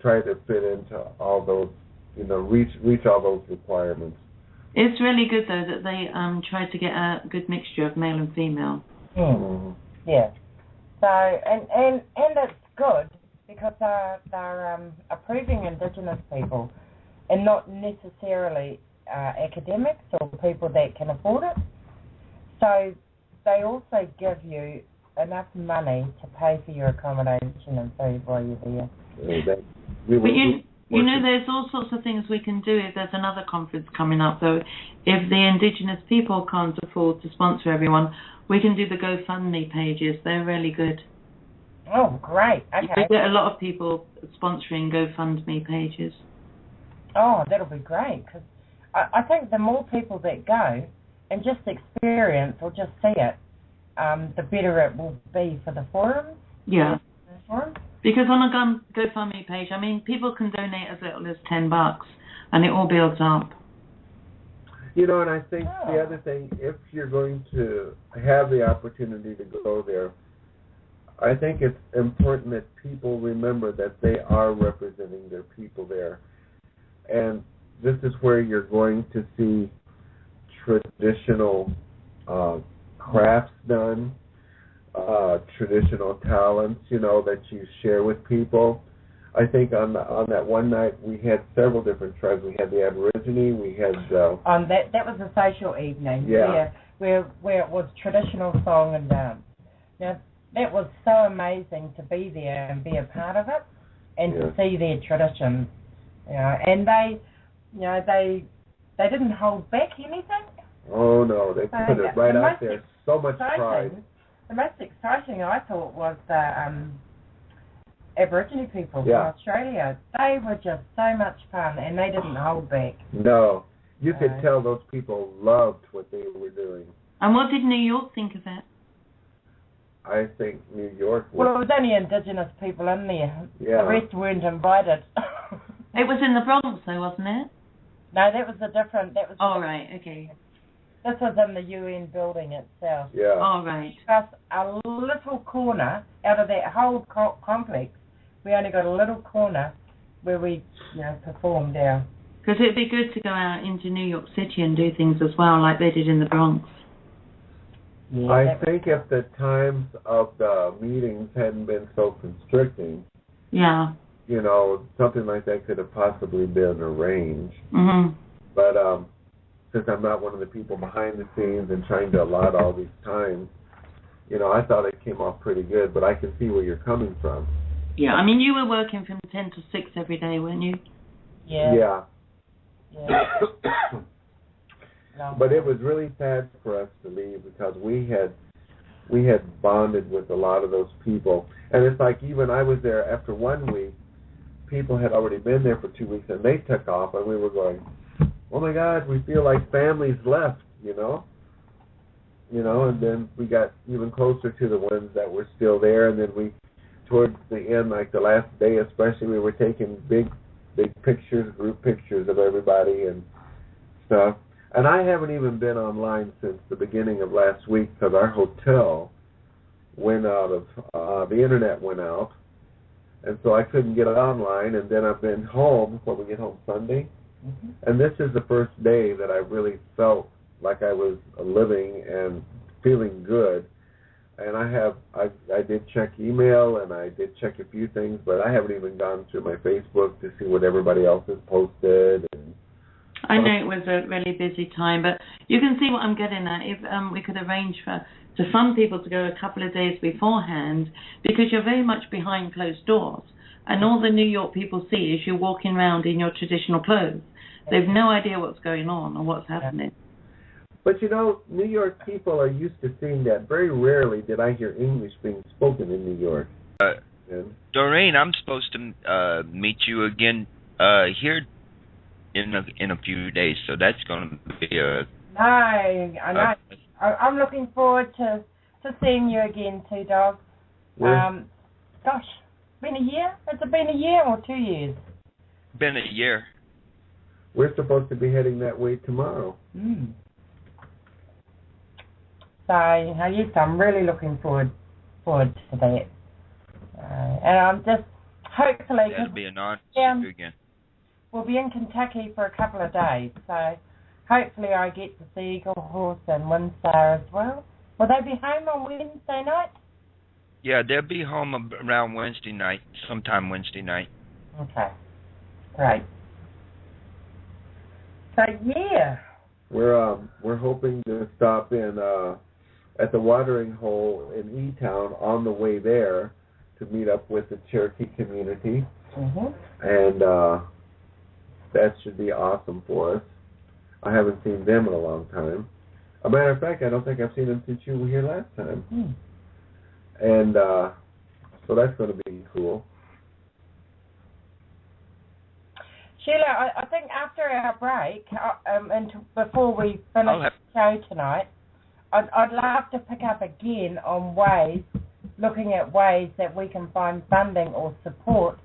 try to fit into all those, reach all those requirements. It's really good, though, that they try to get a good mixture of male and female. Mm-hmm. Yeah. So, and it's good because they're approving Indigenous people and not necessarily academics or people that can afford it. So they also give you enough money to pay for your accommodation and food while you're there. But there's all sorts of things we can do if there's another conference coming up, though. If the Indigenous people can't afford to sponsor everyone, we can do the GoFundMe pages. They're really good. Oh, great. Okay. You get a lot of people sponsoring GoFundMe pages. Oh, that'll be great, because I think the more people that go and just experience or just see it, the better it will be for the forums. Yeah. Forums. Because on a GoFundMe page, people can donate as little as $10, and it all builds up. And I think the other thing, if you're going to have the opportunity to go there, I think it's important that people remember that they are representing their people there. And this is where you're going to see traditional crafts done, traditional talents, that you share with people. I think on that one night we had several different tribes. We had the Aborigine, we had that was a social evening. Yeah. Where it was traditional song and dance. Now that was so amazing to be there and be a part of it and to see their traditions. And they didn't hold back anything. Oh no, they put it right out there. So much pride. The most exciting I thought was the Aborigine people from Australia. They were just so much fun, and they didn't hold back. No, you could tell those people loved what they were doing. And what did New York think of it? I think New York was... Well, it was only Indigenous people in there. Yeah. The rest weren't invited. It was in the Bronx, though, wasn't it? No, that was a different... Oh, right, okay. This was in the UN building itself. Yeah. Oh, right. Just a little corner out of that whole complex. We only got a little corner where we, performed our... Because it'd be good to go out into New York City and do things as well, like they did in the Bronx. Yeah, I think if the times of the meetings hadn't been so constricting, something like that could have possibly been arranged. Mm-hmm. But since I'm not one of the people behind the scenes and trying to allot all these times, I thought it came off pretty good, but I can see where you're coming from. Yeah, I mean, you were working from 10 to 6 every day, weren't you? Yeah. But it was really sad for us to leave because we had bonded with a lot of those people. And it's like even I was there after 1 week, people had already been there for 2 weeks and they took off and we were going, oh my God, we feel like families left, and then we got even closer to the ones that were still there, and then we, towards the end, like the last day especially, we were taking big pictures, group pictures of everybody and stuff. And I haven't even been online since the beginning of last week because our hotel went out of, the internet went out, and so I couldn't get online, and then I've been home when we get home Sunday. Mm-hmm. And this is the first day that I really felt like I was living and feeling good. And I did check email and I did check a few things, but I haven't even gone through my Facebook to see what everybody else has posted. And I know it was a really busy time, but you can see what I'm getting at. If we could arrange for some people to go a couple of days beforehand, because you're very much behind closed doors, and all the New York people see is you walking around in your traditional clothes. They've no idea what's going on or what's happening. But New York people are used to seeing that. Very rarely did I hear English being spoken in New York. Doreen, I'm supposed to meet you again here in a few days, so that's going to be a... No, I know. I'm looking forward to seeing you again, too, Dog. Gosh, been a year? Has it been a year or 2 years? Been a year. We're supposed to be heading that way tomorrow. So, I'm really looking forward to that. And I'm just, hopefully... That'll be an honor to see you again. We'll be in Kentucky for a couple of days, so hopefully I get to see Eagle Horse and Windstar as well. Will they be home on Wednesday night? Yeah, they'll be home around Wednesday night, sometime Wednesday night. Okay, great. So, yeah. We're hoping to stop in at the watering hole in E-Town on the way there to meet up with the Cherokee community. Mm-hmm. And that should be awesome for us. I haven't seen them in a long time. A matter of fact, I don't think I've seen them since you were here last time. And so that's going to be cool. Sheila, I think after our break, and before we finish the show tonight, I'd love to pick up again on looking at ways that we can find funding or support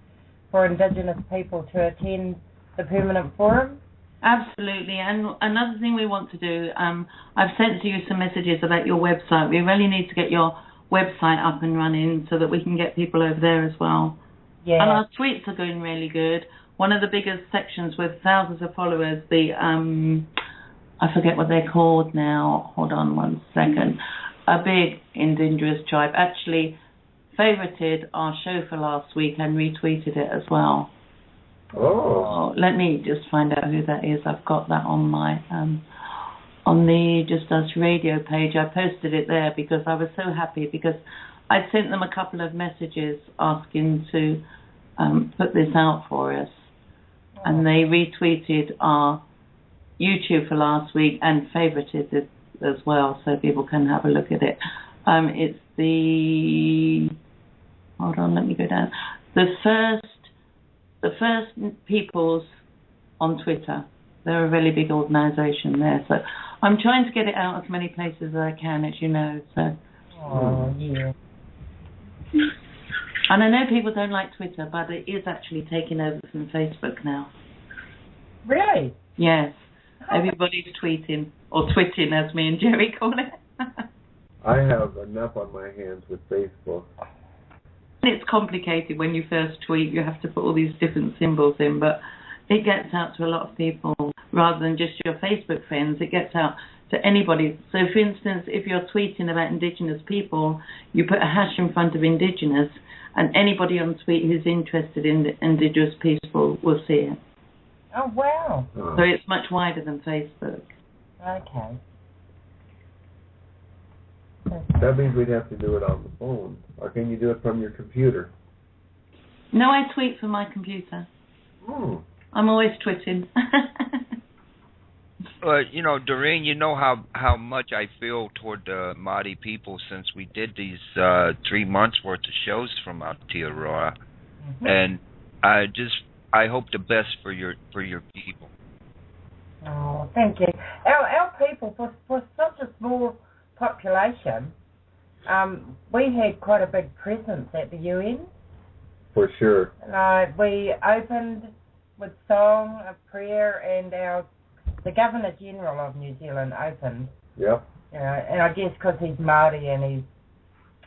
for Indigenous people to attend the permanent forum. Absolutely. And another thing we want to do, I've sent you some messages about your website. We really need to get your website up and running so that we can get people over there as well. Yeah. And our tweets are going really good. One of the biggest sections with thousands of followers, I forget what they're called now. Hold on 1 second. A big indigenous tribe actually favorited our show for last week and retweeted it as well. Oh, let me just find out who that is. I've got that on my on the Just Us radio page. I posted it there because I was so happy because I sent them a couple of messages asking to put this out for us, and they retweeted our YouTube for last week and favorited it as well, so people can have a look at it. It's the hold on, let me go down. The First Peoples on Twitter. They're a really big organisation there, so I'm trying to get it out as many places as I can, as you know. So. Oh yeah. And I know people don't like Twitter, but it is actually taking over from Facebook now. Really? Yes. Everybody's tweeting, or twitting as me and Jerry call it. I have enough on my hands with Facebook. It's complicated when you first tweet. You have to put all these different symbols in, but it gets out to a lot of people rather than just your Facebook friends. It gets out to anybody. So, for instance, if you're tweeting about Indigenous people, you put a hash in front of Indigenous, and anybody on tweet who's interested in the Indigenous people will see it. Oh, wow. So it's much wider than Facebook. Okay. That means we'd have to do it on the phone. Or can you do it from your computer? No, I tweet from my computer. I'm always tweeting. You know, Doreen, you know how much I feel toward the Māori people since we did these 3 months worth of shows from Aotearoa, and I hope the best for your people. Oh, thank you. Our people, for such a small population, we had quite a big presence at the UN. For sure. We opened with song, a prayer, and the Governor General of New Zealand opened. Yep. And I guess because he's Māori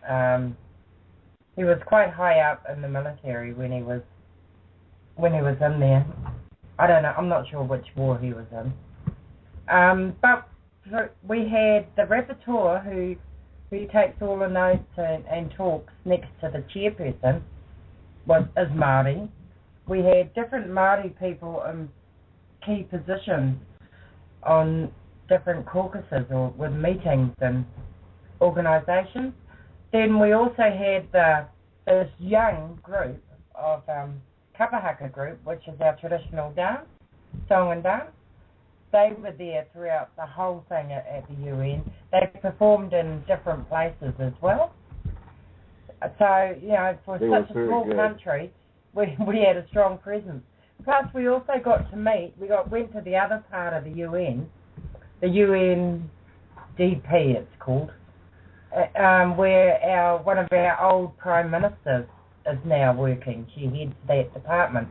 and he was quite high up in the military when he was in there. I don't know. I'm not sure which war he was in. But we had the rapporteur who takes all the notes and talks next to the chairperson is Māori. We had different Māori people in key positions on different caucuses or with meetings and organisations. Then we also had this young group of Kapahaka group, which is our traditional dance, song and dance. They were there throughout the whole thing at the UN. They performed in different places as well. So, you know, for such a small country, we had a strong presence. Plus, we also got to meet, went to the other part of the UN, the UNDP it's called, where one of our old Prime Ministers is now working. She heads that department,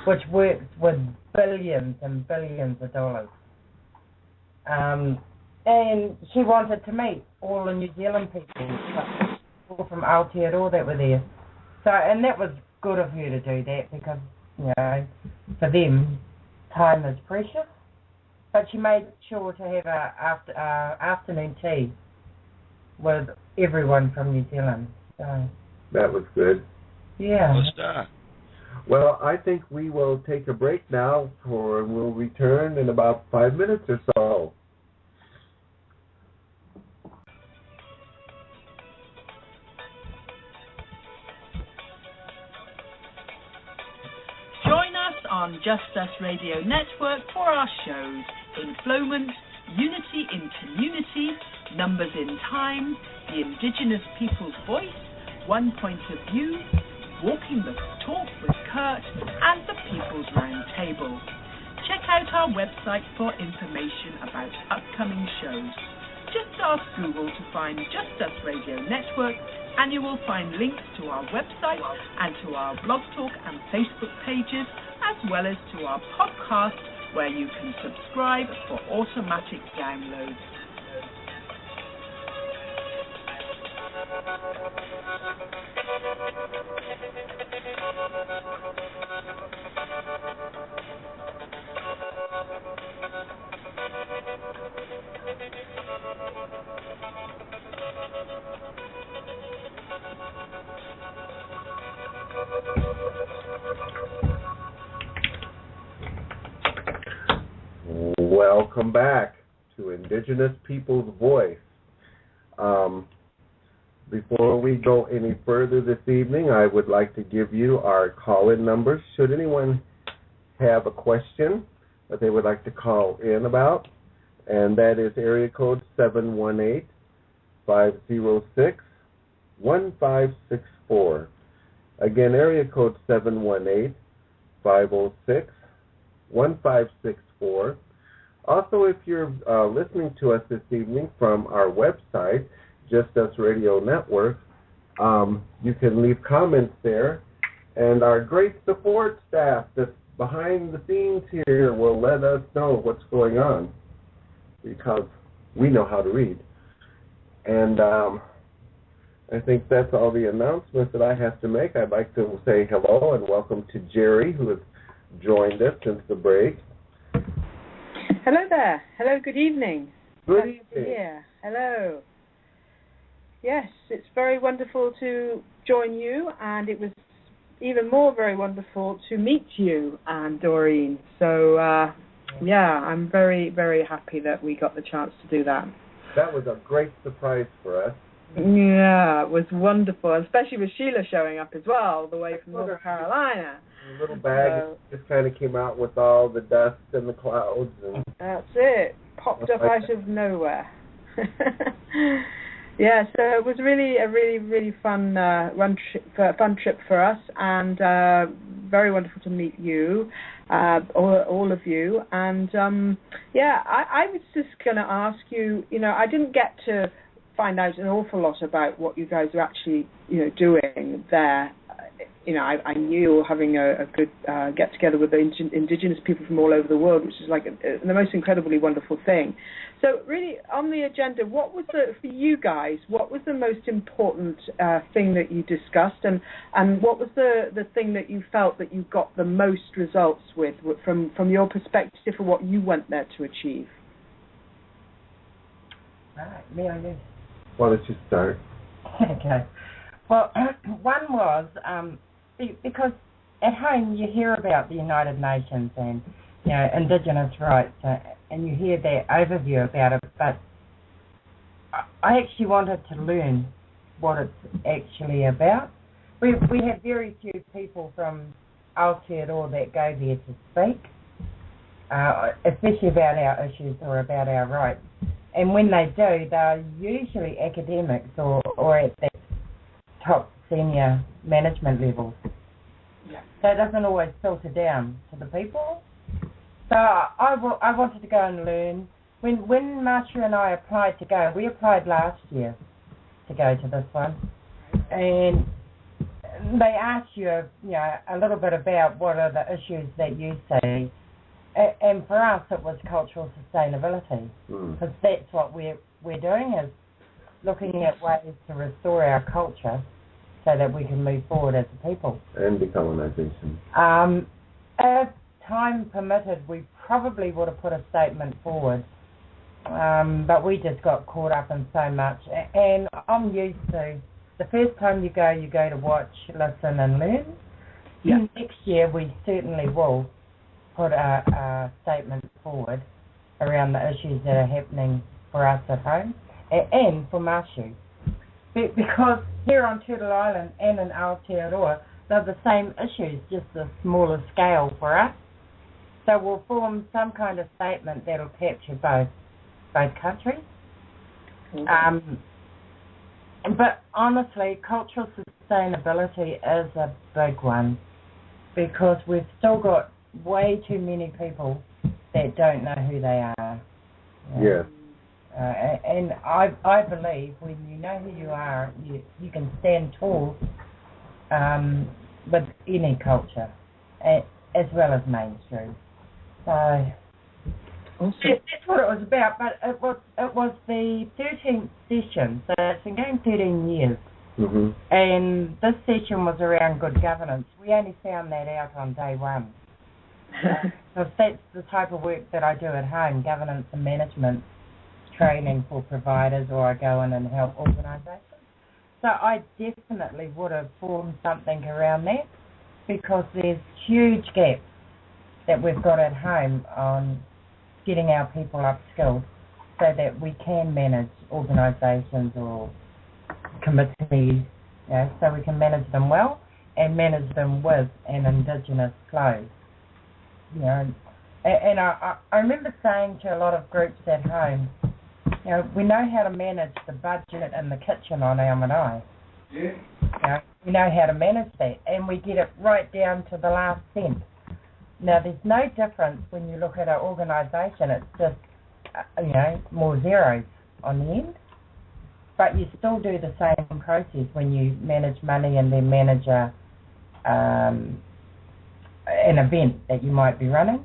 which works with billions and billions of dollars. And she wanted to meet all the New Zealand people from Aotearoa that were there. So, and that was good of her to do that because, you know, for them, time is precious. But she made sure to have a afternoon tea with everyone from New Zealand. So that was good. Yeah. Well, I think we will take a break now, and we'll return in about 5 minutes or so. Join us on Just Us Radio Network for our shows Enflowment, Unity in Community, Numbers in Time, The Indigenous Peoples' Voice, One Point of View, Walking the Talk with Kurt, and the People's Round Table. Check out our website for information about upcoming shows. Just ask Google to find Just Us Radio Network, and you will find links to our website and to our Blog Talk and Facebook pages, as well as to our podcast, where you can subscribe for automatic downloads. Welcome back to Indigenous Peoples' Voice. Before we go any further this evening, I would like to give you our call-in numbers. Should anyone have a question that they would like to call in about, and that is area code 718-506-1564. Again, area code 718-506-1564. Also, if you're listening to us this evening from our website, Just Us Radio Network, you can leave comments there, and our great support staff that's behind the scenes here will let us know what's going on because we know how to read. And I think that's all the announcements that I have to make. I'd like to say hello and welcome to Jerry, who has joined us since the break. Hello there. Hello, good evening. Good evening. Yeah, hello. Yes, it's very wonderful to join you, and it was even more very wonderful to meet you and Doreen. So, I'm very, very happy that we got the chance to do that. That was a great surprise for us. Yeah, it was wonderful, especially with Sheila showing up as well, all the way from North Carolina. A little bag just kind of came out with all the dust and the clouds. And that's it. Popped up out of nowhere. Yeah, so it was really a really fun fun trip for us, and very wonderful to meet you, all of you. And I was just going to ask you. I didn't get to find out an awful lot about what you guys are actually doing there. I knew you were having a good get together with the Indigenous people from all over the world, which is like the most incredibly wonderful thing. So really, on the agenda, what was for you guys? What was the most important thing that you discussed, and what was the thing that you felt that you got the most results with from your perspective for what you went there to achieve? Right, me or you? Why don't you start? Okay. Well, one was because at home you hear about the United Nations and Indigenous rights, and you hear their overview about it, but I actually wanted to learn what it's actually about. We have very few people from Aotearoa that go there to speak, especially about our issues or about our rights. And when they do, they're usually academics or at that top senior management levels. Yeah. So it doesn't always filter down to the people. So I wanted to go and learn. When Mashu and I applied to go, we applied last year to go to this one, and they ask you, a little bit about what are the issues that you see. And for us, it was cultural sustainability, because that's what we're doing, is looking at ways to restore our culture so that we can move forward as a people. And decolonization. If time permitted, we probably would have put a statement forward, but we just got caught up in so much. And I'm used to, the first time you go to watch, listen and learn. Yeah. Next year, we certainly will put a statement forward around the issues that are happening for us at home and for Mashu. Because here on Turtle Island and in Aotearoa, they're the same issues, just a smaller scale for us. So we'll form some kind of statement that'll capture both countries. Mm-hmm. But honestly, cultural sustainability is a big one, because we've still got way too many people that don't know who they are. Yeah. And I believe when you know who you are, you can stand tall with any culture, as well as mainstream. So awesome. That's what it was about. But it was the 13th session, so it's been going 13 years. Mm-hmm. And this session was around good governance. We only found that out on day one. So that's the type of work that I do at home, governance and management training for providers, or I go in and help organisations. So I definitely would have formed something around that, because there's huge gaps that we've got at home on getting our people upskilled so that we can manage organisations or committees, so we can manage them well and manage them with an Indigenous flow. And I remember saying to a lot of groups at home, we know how to manage the budget in the kitchen on our marae. Yeah. We know how to manage that, and we get it right down to the last cent. Now, there's no difference when you look at our organisation. It's just, more zeros on the end. But you still do the same process when you manage money and then manage an event that you might be running.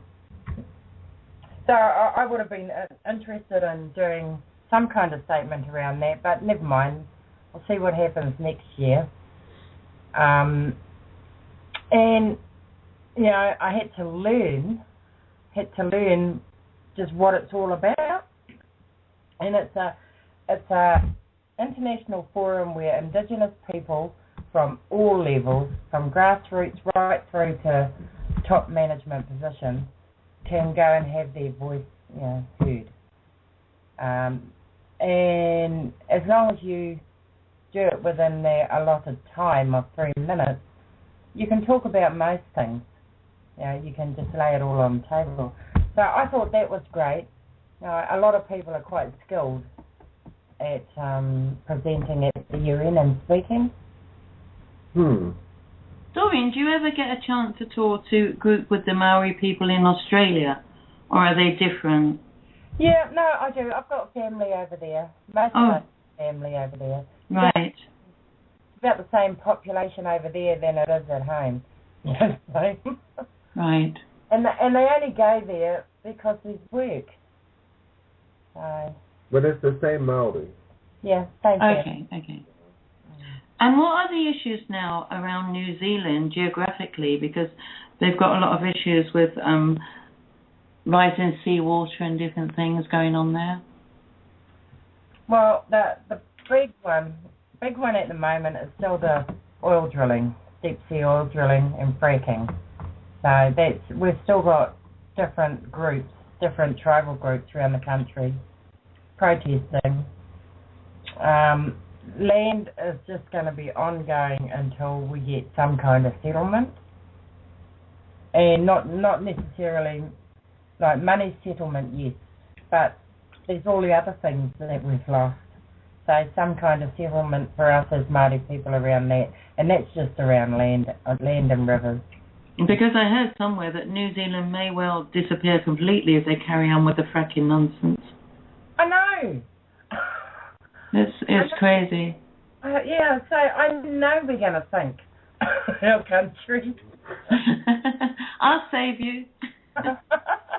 So I would have been interested in doing some kind of statement around that, but never mind. We'll see what happens next year. And I had to learn just what it's all about. And it's a international forum where Indigenous people from all levels, from grassroots right through to top management positions, can go and have their voice heard. And as long as you do it within their allotted time of 3 minutes, you can talk about most things. You know, you can just lay it all on the table. So I thought that was great. You know, a lot of people are quite skilled at presenting at the UN and speaking. Doreen, do you ever get a chance to talk to group with the Maori people in Australia, or are they different? Yeah, no, I do. I've got family over there. Most of my family over there. Right. It's about the same population over there than it is at home. Right. And they only go there because there's work. So. But it's the same Maori. Yeah, same thing. Okay. And what are the issues now around New Zealand geographically? Because they've got a lot of issues with rising seawater and different things going on there. Well, the big one at the moment is still the oil drilling, deep sea oil drilling and fracking. So we've still got different groups, different tribal groups around the country protesting. Land is just going to be ongoing until we get some kind of settlement, and not necessarily like money settlement, yes, but there's all the other things that we've lost. So some kind of settlement for us as Māori people around that, and that's just around land and rivers. Because I heard somewhere that New Zealand may well disappear completely if they carry on with the fracking nonsense. I know. It's crazy. Yeah, so I know we're going to sink our country. I'll save you.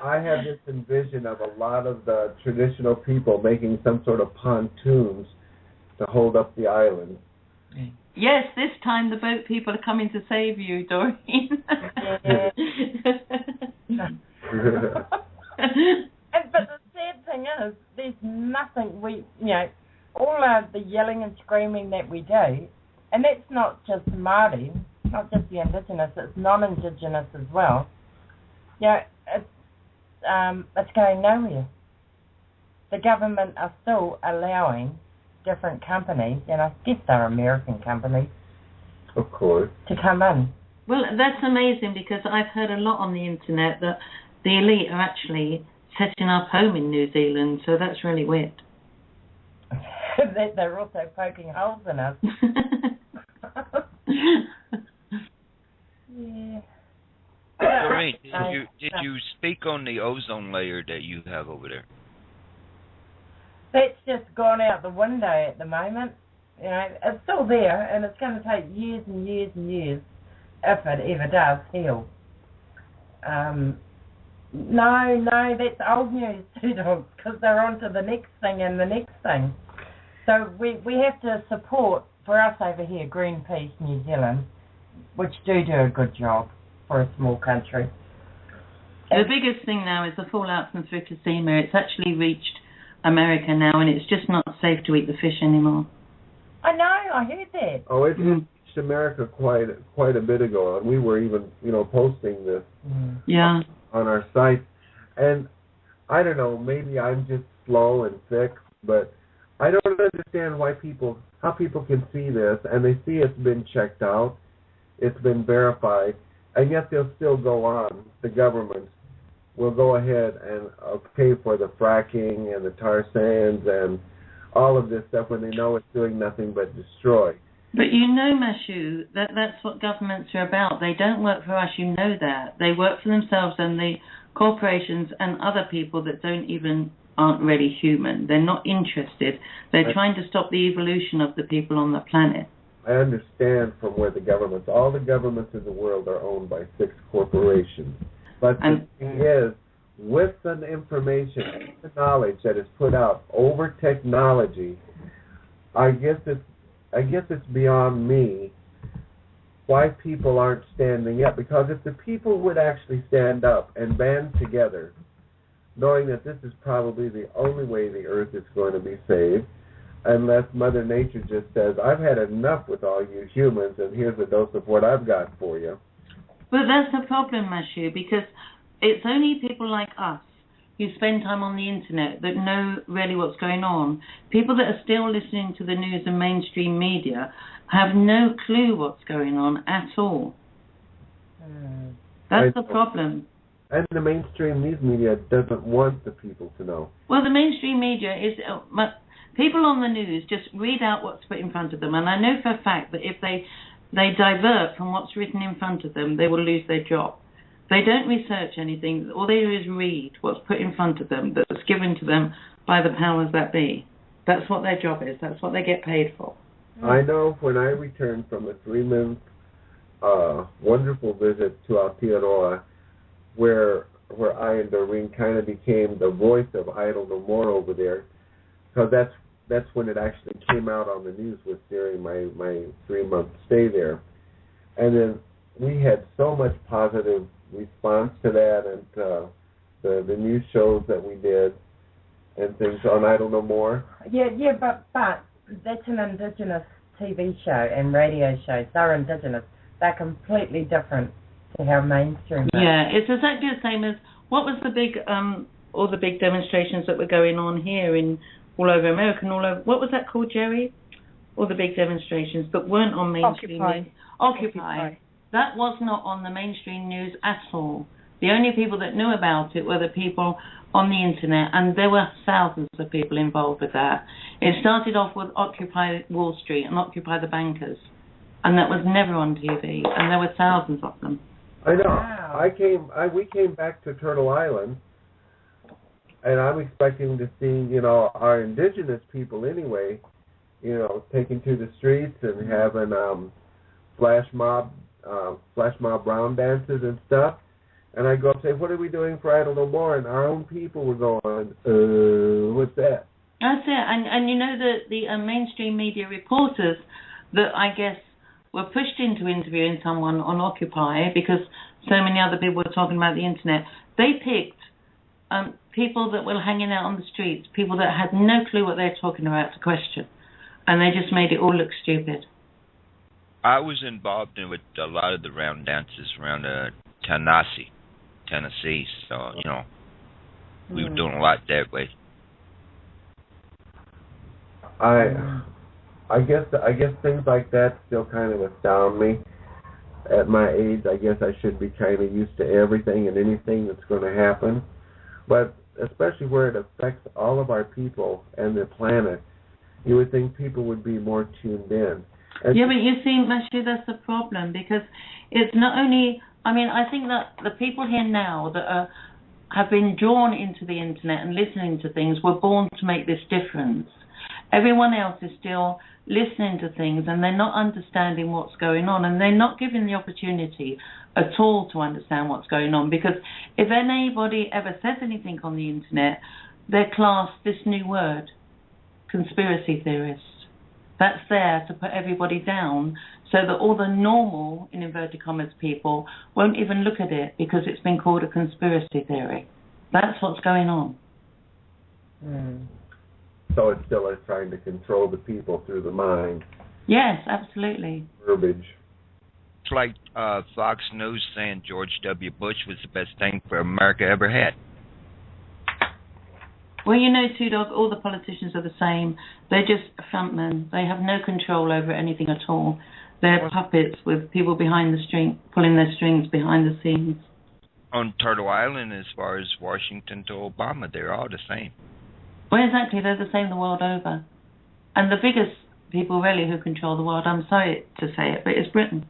I have this envision of a lot of the traditional people making some sort of pontoons to hold up the island. Yes, this time the boat people are coming to save you, Doreen. But the sad thing is, there's nothing all the yelling and screaming that we do, and that's not just Māori, not just the Indigenous, it's non-Indigenous as well. It's going nowhere. The government are still allowing different companies, and I guess they're American companies, of course, to come in. Well, that's amazing, because I've heard a lot on the internet that the elite are actually setting up home in New Zealand, so that's really weird. They're also poking holes in us. Yeah. Doreen, did you speak on the ozone layer that you have over there? That's just gone out the window at the moment. You know, it's still there, and it's going to take years and years and years, if it ever does heal. No, that's old news too, dogs, because they're on to the next thing and the next thing. So we have to support, for us over here, Greenpeace New Zealand, which do a good job for a small country. The biggest thing now is the fallout from Fukushima. It's actually reached America now, and it's just not safe to eat the fish anymore. I know, I heard that. Oh, it reached America quite a bit ago, and we were even, posting this on our site. And I don't know, maybe I'm just slow and thick, but I don't understand how people can see this, and they see it's been checked out, it's been verified, and yet they'll still go on. The government will go ahead and pay for the fracking and the tar sands and all of this stuff when they know it's doing nothing but destroy. But mashu, that's what governments are about. They don't work for us, you know that. They work for themselves and the corporations and other people that aren't really human. They're not interested. They're trying to stop the evolution of the people on the planet. I understand from where all the governments in the world are owned by 6 corporations. But the thing is, with the information, the knowledge that is put out over technology, I guess it's beyond me why people aren't standing up. Because if the people would actually stand up and band together, knowing that this is probably the only way the earth is going to be saved, unless Mother Nature just says, I've had enough with all you humans, and here's a dose of what I've got for you. But that's the problem, Mashu, because it's only people like us, who spend time on the internet that know really what's going on. People that are still listening to the news and mainstream media have no clue what's going on at all. That's the problem. And the mainstream news media doesn't want the people to know. Well, the mainstream media is... people on the news just read out what's put in front of them. And I know for a fact that if they divert from what's written in front of them, they will lose their job. They don't research anything. All they do is read what's put in front of them that's given to them by the powers that be. That's what their job is. That's what they get paid for. I know when I returned from a 3-month wonderful visit to Aotearoa, where I and Doreen kind of became the voice of Idle No More over there, because that's when it actually came out on the news, was during my 3-month stay there. And then we had so much positive response to that, and the news shows that we did and things on Idle No More. Yeah, but that's an Indigenous TV show and radio shows. They're Indigenous. They're completely different to how mainstream. Yeah, it's exactly the same as what was the big all the big demonstrations that were going on here in all over America and all over. What was that called, Jerry? All the big demonstrations that weren't on mainstream news. Occupy. That was not on the mainstream news at all. The only people that knew about it were the people on the internet, and there were thousands of people involved with that. It started off with Occupy Wall Street and Occupy the Bankers, and that was never on TV, and there were thousands of them. I know. Wow. We came back to Turtle Island, and I'm expecting to see, our indigenous people anyway, taking to the streets and having flash mob brown dances and stuff. And I go up and say, what are we doing for Idle No More? And our own people were going, what's that? That's it. And the mainstream media reporters that I guess were pushed into interviewing someone on Occupy because so many other people were talking about the internet, they picked people that were hanging out on the streets, people that had no clue what they were talking about to question. And they just made it all look stupid. I was involved with a lot of the round dances around Tennessee, so we were doing a lot that way. I guess things like that still kind of astound me. At my age, I guess I should be kind of used to everything and anything that's going to happen, but especially where it affects all of our people and the planet, you would think people would be more tuned in. Yeah, but you see, Mashu, that's the problem, because it's not only... I think that the people here now that have been drawn into the internet and listening to things were born to make this difference. Everyone else is still listening to things and they're not understanding what's going on, and they're not given the opportunity at all to understand what's going on, because if anybody ever says anything on the internet, they're classed this new word, conspiracy theorists. That's there to put everybody down so that all the normal, in inverted commas, people won't even look at it because it's been called a conspiracy theory. That's what's going on. So it's still trying to control the people through the mind. Yes, absolutely. Verbiage. It's like Fox News saying George W. Bush was the best thing for America ever had. Well, Two Dog, all the politicians are the same. They're just frontmen. They have no control over anything at all. They're puppets with people behind the string, pulling their strings behind the scenes. On Turtle Island, as far as Washington to Obama, they're all the same. Well, exactly. They're the same the world over. And the biggest people really who control the world, I'm sorry to say it, but it's Britain.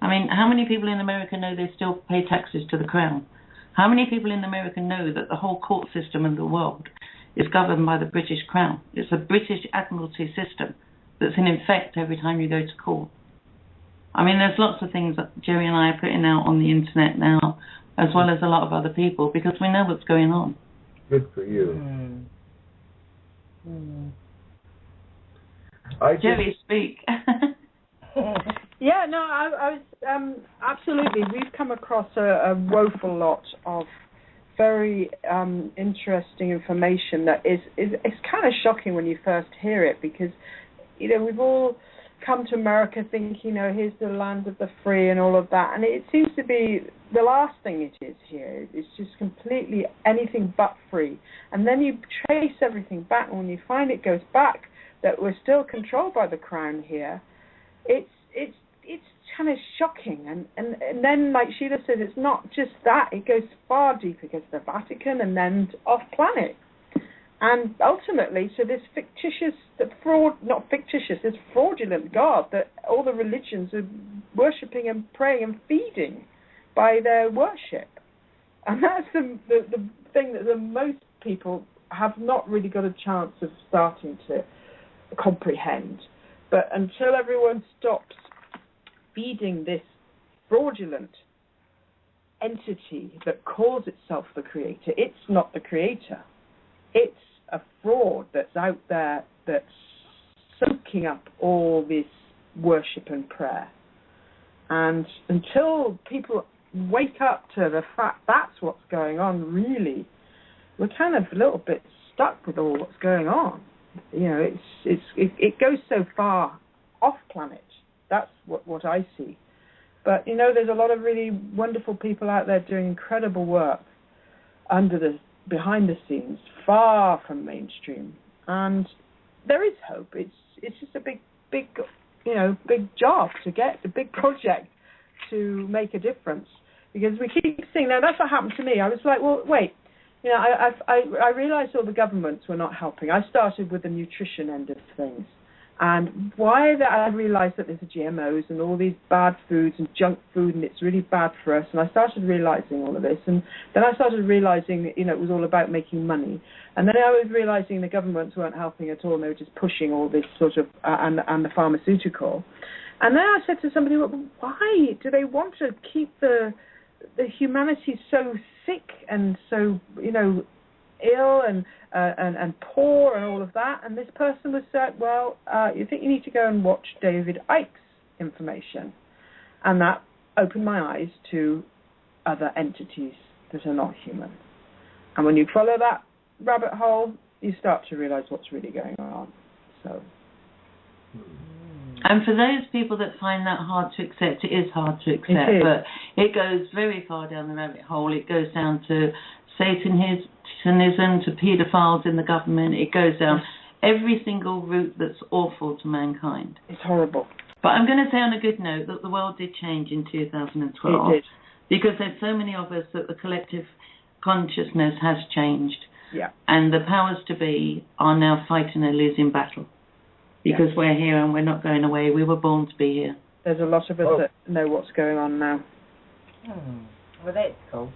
How many people in America know they still pay taxes to the Crown? How many people in America know that the whole court system in the world is governed by the British Crown? It's a British Admiralty system that's in effect every time you go to court. There's lots of things that Jerry and I are putting out on the internet now, as well as a lot of other people, because we know what's going on. Good for you. Jerry, speak. Yeah, no, I was absolutely. We've come across a woeful lot of very interesting information that is kind of shocking when you first hear it, because we've all come to America thinking, here's the land of the free and all of that. And it seems to be the last thing it is here. It's just completely anything but free. And then you trace everything back, and when you find it goes back that we're still controlled by the Crown here, it's kind of shocking. And then, like Sheila says, it's not just that. It goes far deeper. It goes to the Vatican and then off-planet. And ultimately, to this this fraudulent God that all the religions are worshipping and praying and feeding by their worship. And that's the thing that the most people have not really got a chance of starting to comprehend. But until everyone stops feeding this fraudulent entity that calls itself the Creator, it's not the Creator. It's a fraud that's out there that's soaking up all this worship and prayer. And until people wake up to the fact that's what's going on, really, we're kind of a little bit stuck with all what's going on. It goes so far off planet. That's what I see. But, there's a lot of really wonderful people out there doing incredible work behind the scenes, far from mainstream, and there is hope. It's just a big job to get, a big project to make a difference, because we keep seeing. Now that's what happened to me. I was like, well, wait, I realised all the governments were not helping. I started with the nutrition end of things. And I realised that there's GMOs and all these bad foods and junk food, and it's really bad for us. And I started realising all of this. And then I started realising, it was all about making money. And then I was realising the governments weren't helping at all, and they were just pushing all this sort of, and the pharmaceutical. And then I said to somebody, well, why do they want to keep the humanity so sick and so, ill and poor and all of that? And this person was said, well, you think you need to go and watch David Icke's information. And that opened my eyes to other entities that are not human. And when you follow that rabbit hole, you start to realize what's really going on. So. And for those people that find that hard to accept, it is hard to accept, but it goes very far down the rabbit hole. It goes down to Satanism, to paedophiles in the government. It goes down every single route that's awful to mankind. It's horrible. But I'm going to say on a good note that the world did change in 2012. It did. Because there's so many of us that the collective consciousness has changed. Yeah. And the powers to be are now fighting a losing battle. Because we're here and we're not going away. We were born to be here. There's a lot of us that know what's going on now. Well, that's cool.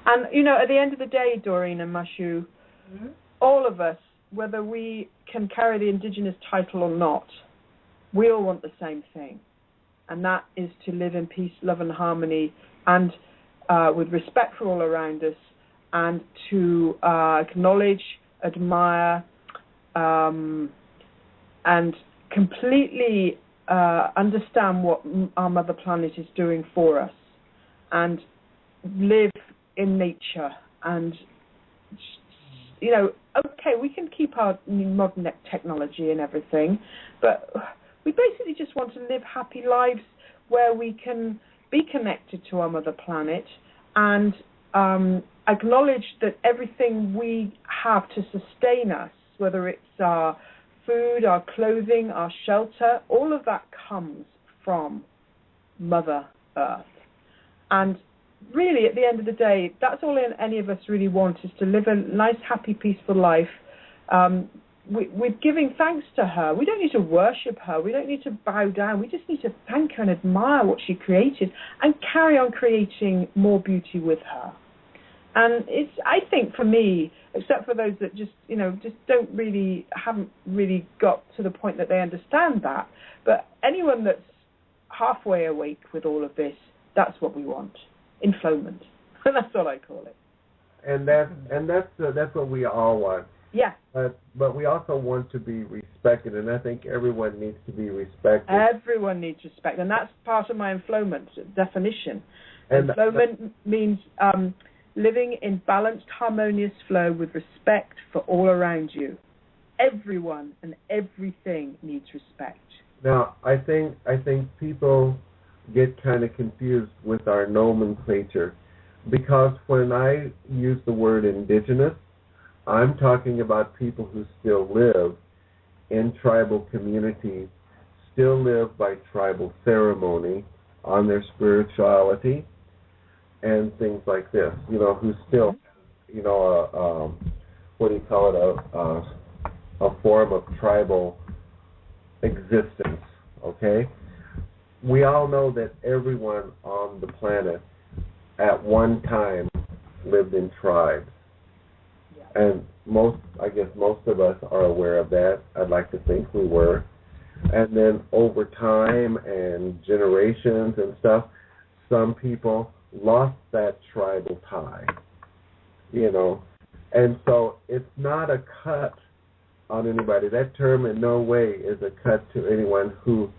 And, at the end of the day, Doreen and Mashu, all of us, whether we can carry the Indigenous title or not, we all want the same thing. And that is to live in peace, love and harmony, and with respect for all around us, and to acknowledge, admire, and completely understand what our Mother Planet is doing for us, and live in nature. And okay, we can keep our modern technology and everything, but we basically just want to live happy lives where we can be connected to our Mother Planet and acknowledge that everything we have to sustain us, whether it's our food, our clothing, our shelter, all of that comes from Mother Earth. And really, at the end of the day, that's all any of us really want, is to live a nice, happy, peaceful life with giving thanks to her. We don't need to worship her. We don't need to bow down. We just need to thank her and admire what she created and carry on creating more beauty with her. And I think for me, except for those that just haven't really got to the point that they understand that, but anyone that's halfway awake with all of this, that's what we want. Enflowment. That's what I call it. And that's what we all want. Yeah. But we also want to be respected, and I think everyone needs to be respected. Everyone needs respect, and that's part of my enflowment definition. Enflowment means living in balanced, harmonious flow with respect for all around you. Everyone and everything needs respect. Now, I think people get kind of confused with our nomenclature, because when I use the word indigenous, I'm talking about people who still live in tribal communities, still live by tribal ceremony on their spirituality and things like this, who still, what do you call it, a form of tribal existence, okay? We all know that everyone on the planet at one time lived in tribes. And most of us are aware of that. I'd like to think we were. And then over time and generations and stuff, some people lost that tribal tie, And so it's not a cut on anybody. That term in no way is a cut to anyone who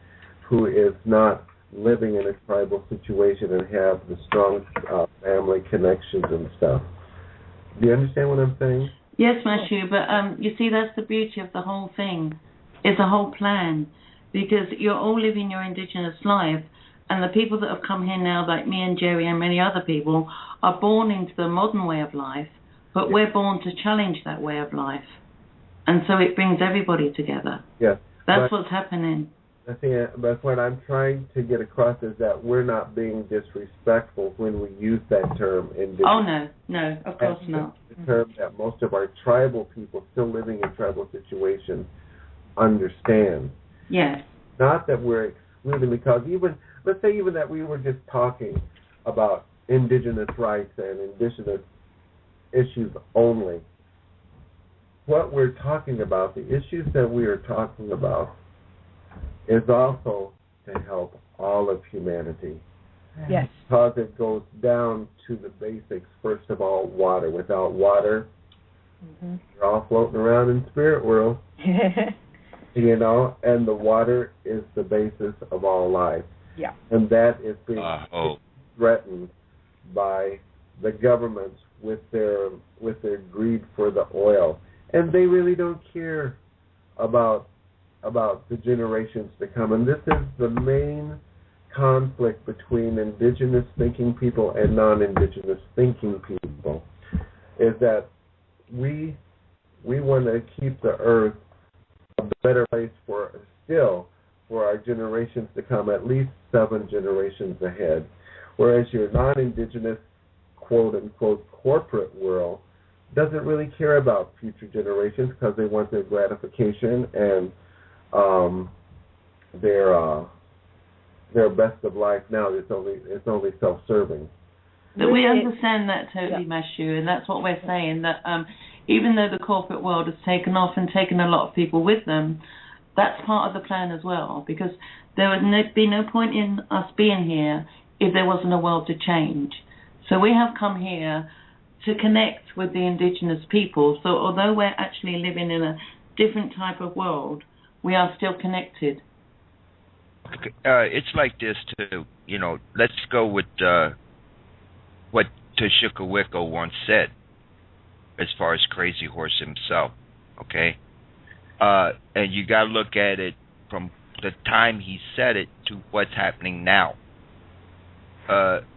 is not living in a tribal situation and have the strong family connections and stuff. Do you understand what I'm saying? Yes, Mashu, but you see, that's the beauty of the whole thing. It's a whole plan, because you're all living your indigenous life, and the people that have come here now, like me and Jerry and many other people, are born into the modern way of life, but we're born to challenge that way of life. And so it brings everybody together. Yes. That's what's happening. But what I'm trying to get across is that we're not being disrespectful when we use that term. Oh, no, of course not. The term that most of our tribal people still living in tribal situations understand. Yes. Not that we're excluding, because let's say that we were just talking about indigenous rights and indigenous issues only. What we're talking about, the issues that we are talking about, is also to help all of humanity. Yes. Because it goes down to the basics. First of all, water. Without water, you're all floating around in spirit world. And the water is the basis of all life. Yeah. And that is being threatened by the governments with their greed for the oil. And they really don't care about the generations to come. And this is the main conflict between indigenous thinking people and non-indigenous thinking people, is that we want to keep the earth a better place for our generations to come, at least 7 generations ahead. Whereas your non-indigenous, quote-unquote, corporate world doesn't really care about future generations, because they want their gratification and their best of life now. It's only self-serving. But we understand that totally, Mashu, and that's what we're saying, that even though the corporate world has taken off and taken a lot of people with them, that's part of the plan as well, because there would be no point in us being here if there wasn't a world to change. So we have come here to connect with the indigenous people. So although we're actually living in a different type of world, we are still connected. It's like this too, let's go with what Tuwharetoa once said, as far as Crazy Horse himself, okay? And you got to look at it from the time he said it to what's happening now.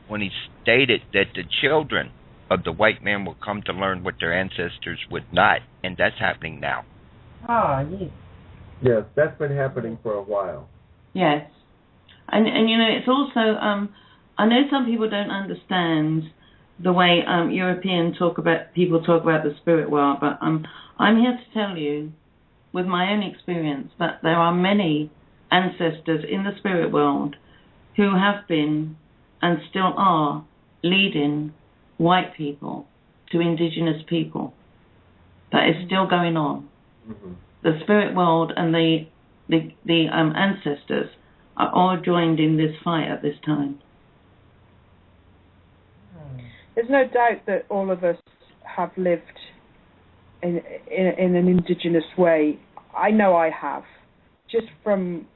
When he stated that the children of the white man will come to learn what their ancestors would not, and that's happening now. Oh, yes. Yes, that's been happening for a while. Yes. And it's also, I know some people don't understand the way European people talk about the spirit world, but I'm here to tell you, with my own experience, that there are many ancestors in the spirit world who have been and still are leading white people to indigenous people. That is still going on. Mm-hmm. The spirit world and the ancestors are all joined in this fight at this time. There's no doubt that all of us have lived in an indigenous way. I know I have, just from,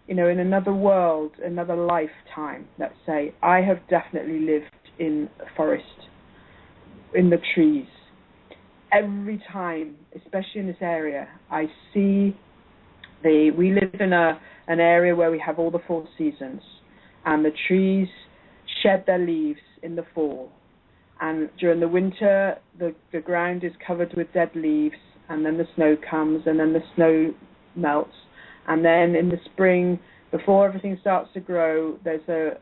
in another world, another lifetime, let's say. I have definitely lived in a forest, in the trees. Every time, especially in this area, I see we live in a an area where we have all the 4 seasons, and the trees shed their leaves in the fall, and during the winter the ground is covered with dead leaves, and then the snow comes, and then the snow melts, and then in the spring, before everything starts to grow, there's a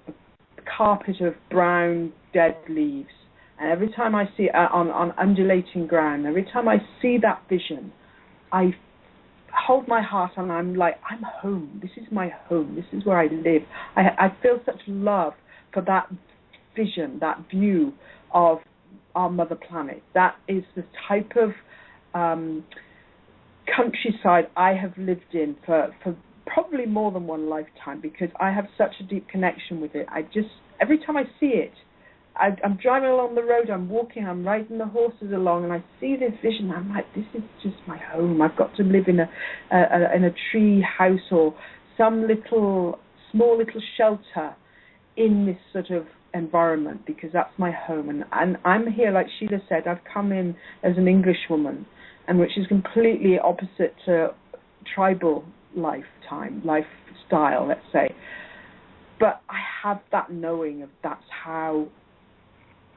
carpet of brown dead leaves. And every time I see on undulating ground, every time I see that vision, I hold my heart and I'm like, I'm home. This is my home. This is where I live. I feel such love for that vision, that view of our mother planet. That is the type of countryside I have lived in for probably more than one lifetime, because I have such a deep connection with it. Every time I see it, I'm driving along the road, I'm walking, I'm riding the horses along, and I see this vision. I'm like, this is just my home. I've got to live in a tree house or some small little shelter in this sort of environment, because that's my home. And I'm here, like Sheila said, I've come in as an English woman, and which is completely opposite to tribal lifestyle, let's say. But I have that knowing of that's how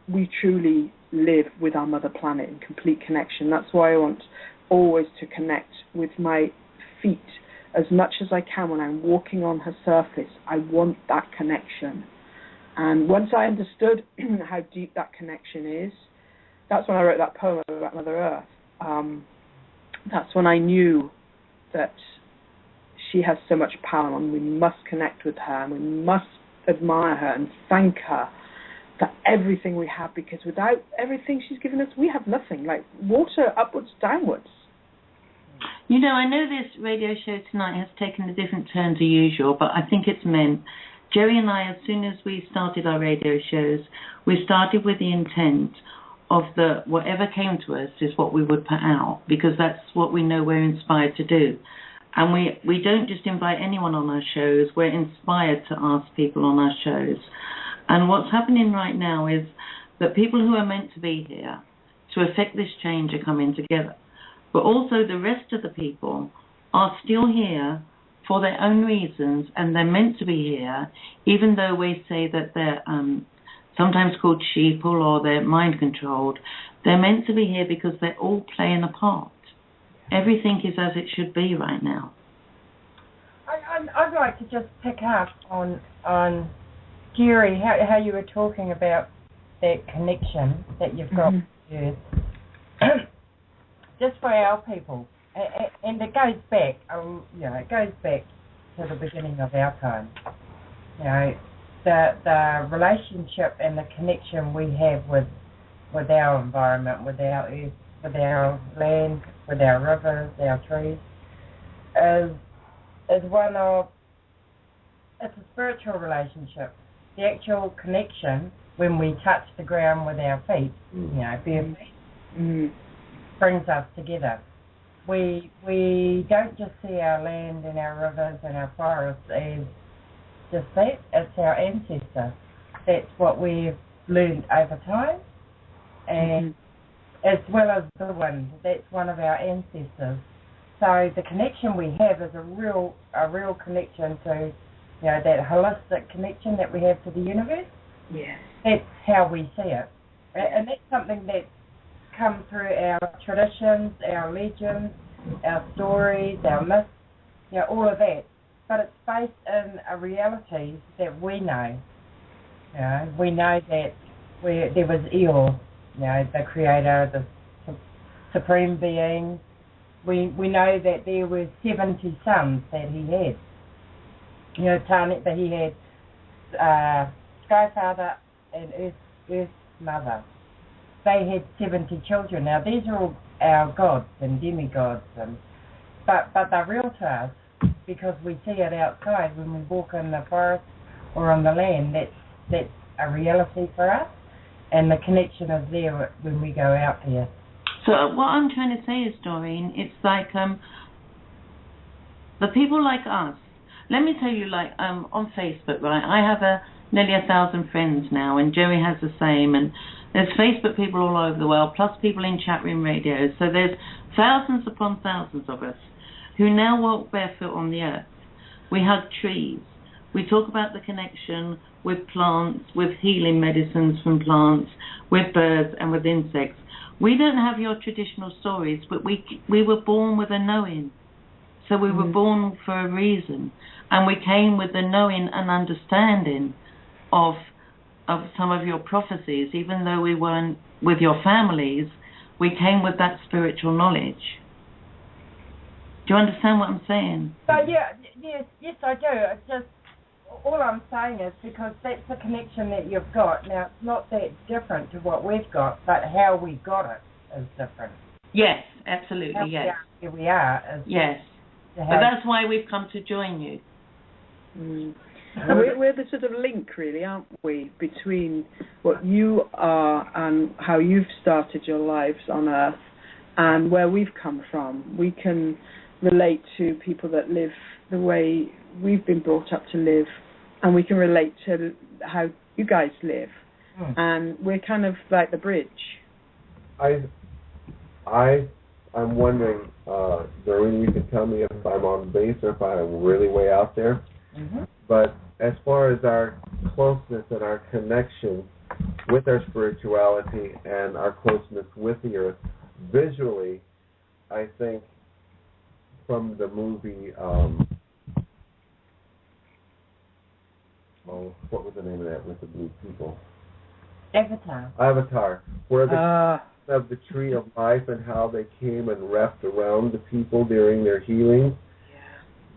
we truly live with our mother planet in complete connection. That's why I want always to connect with my feet as much as I can when I'm walking on her surface. I want that connection. And once I understood how deep that connection is, that's when I wrote that poem about Mother Earth. That's when I knew that she has so much power, and we must connect with her, and we must admire her and thank her for everything we have, because without everything she's given us, we have nothing, like water upwards, downwards. You know, I know this radio show tonight has taken a different turn to usual, but I think it's meant. Jerry and I, as soon as we started our radio shows, we started with the intent of whatever came to us is what we would put out, because that's what we know we're inspired to do. And we don't just invite anyone on our shows, we're inspired to ask people on our shows. And what's happening right now is that people who are meant to be here to effect this change are coming together. But also the rest of the people are still here for their own reasons, and they're meant to be here, even though we say that they're sometimes called sheeple or they're mind-controlled. They're meant to be here because they're all playing a part. Everything is as it should be right now. I'd like to just pick up on Jerry, how you were talking about that connection that you've got with Earth. Just for our people, and it goes back, it goes back to the beginning of our time. You know, the relationship and the connection we have with our environment, with our earth, with our land, with our rivers, our trees, is one of, it's a spiritual relationship. The actual connection, when we touch the ground with our feet, bare feet, brings us together. We don't just see our land and our rivers and our forests as just that. It's our ancestor. That's what we've learned over time, and as well as the wind, that's one of our ancestors. So the connection we have is a real connection to, that holistic connection that we have to the universe. Yes. That's how we see it. And that's something that's come through our traditions, our legends, our stories, our myths, all of that. But it's based in a reality that we know. We know that there was Eeyore, the creator, the supreme being. We know that there were 70 sons that he had. That he had Sky Father and Earth Mother. They had 70 children. Now these are all our gods and demigods, but they're real to us because we see it outside when we walk in the forest or on the land. That's a reality for us, and the connection is there when we go out there. So what I'm trying to say is, Doreen, it's like the people like us. Let me tell you, like on Facebook, right? I have nearly 1,000 friends now, and Jerry has the same. And there's Facebook people all over the world, plus people in chat room radios. So there's thousands upon thousands of us who now walk barefoot on the earth. We hug trees. We talk about the connection with plants, with healing medicines from plants, with birds and with insects. We don't have your traditional stories, but we were born with a knowing. So we were born for a reason. And we came with the knowing and understanding of some of your prophecies. Even though we weren't with your families, we came with that spiritual knowledge. Do you understand what I'm saying? Yes, I do. It's just, all I'm saying is because that's the connection that you've got. Now, it's not that different to what we've got, but how we got it is different. Yes, absolutely, yes. Here we are. Yes. But that's why we've come to join you. And we're the sort of link, really, aren't we, between what you are and how you've started your lives on Earth and where we've come from. We can relate to people that live the way we've been brought up to live, and we can relate to how you guys live. And we're kind of like the bridge. I'm wondering, Doreen, you can tell me if I'm on base or if I'm really way out there. But as far as our closeness and our connection with our spirituality and our closeness with the earth, visually, I think from the movie, what was the name of that with the blue people? Avatar. Where the of the tree of life and how they came and wrapped around the people during their healing.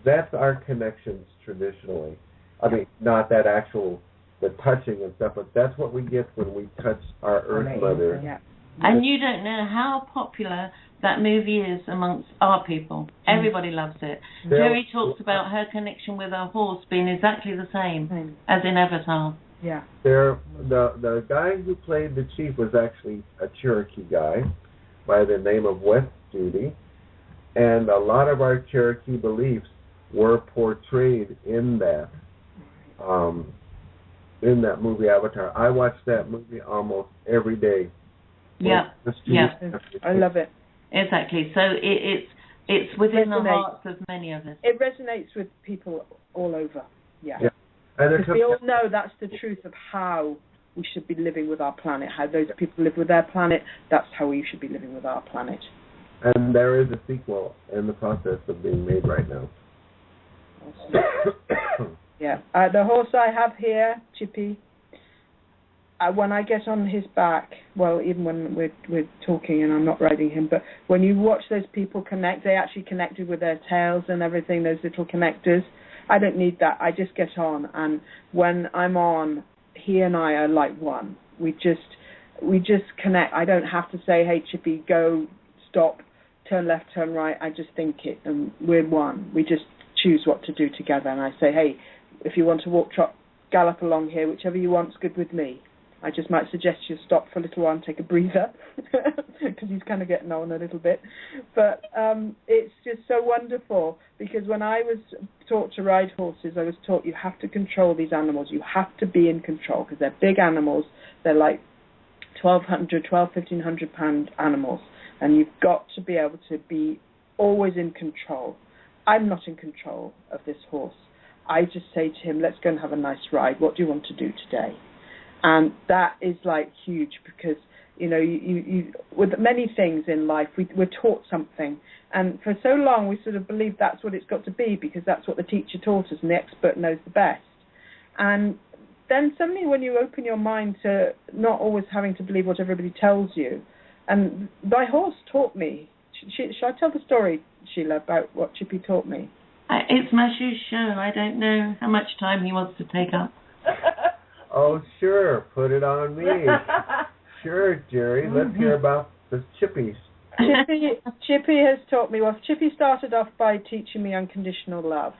That's our connections traditionally. I mean, not that actual, the touching and stuff, but that's what we get when we touch our Earth Mother. Yeah. And you don't know how popular that movie is amongst our people. Everybody loves it. Jerry talks about her connection with her horse being exactly the same as in Avatar. Yeah. The guy who played the chief was actually a Cherokee guy by the name of West Judy, and a lot of our Cherokee beliefs were portrayed in that movie Avatar. I watch that movie almost every day. Yeah. I love it. Exactly. So it's within the hearts of many of us. It resonates with people all over. Yeah. Because we all know that's the truth of how we should be living with our planet. How those people live with their planet, that's how we should be living with our planet. And there is a sequel in the process of being made right now. Awesome. The horse I have here, Chippy, when I get on his back, well, even when we're talking and I'm not riding him, but when you watch those people connect, they actually connected with their tails and everything, those little connectors. I don't need that. I just get on, and when I'm on, he and I are like one. We just connect. I don't have to say, "Hey, Chippy, go, stop, turn left, turn right." I just think it, and we're one. We just choose what to do together, and I say, "Hey, if you want to walk, trot, gallop along here, whichever you want's good with me." I just might suggest you stop for a little while and take a breather, because he's kind of getting on a little bit. But it's just so wonderful, because when I was taught to ride horses, I was taught you have to control these animals. You have to be in control, because they're big animals. They're like 1,500 pound animals, and you've got to be able to be always in control. I'm not in control of this horse. I just say to him, let's go and have a nice ride. What do you want to do today? And that is like huge, because you with many things in life we're taught something, and for so long we sort of believe that's what it's got to be, because that's what the teacher taught us and the expert knows the best. And then suddenly when you open your mind to not always having to believe what everybody tells you, and my horse taught me. Shall I tell the story, Sheila, about what Chippy taught me? It's Mashu's show. I don't know how much time he wants to take up. Oh, sure. Put it on me. Sure, Jerry. Let's hear about the Chippies. Chippy has taught me. Well, Chippy started off by teaching me unconditional love.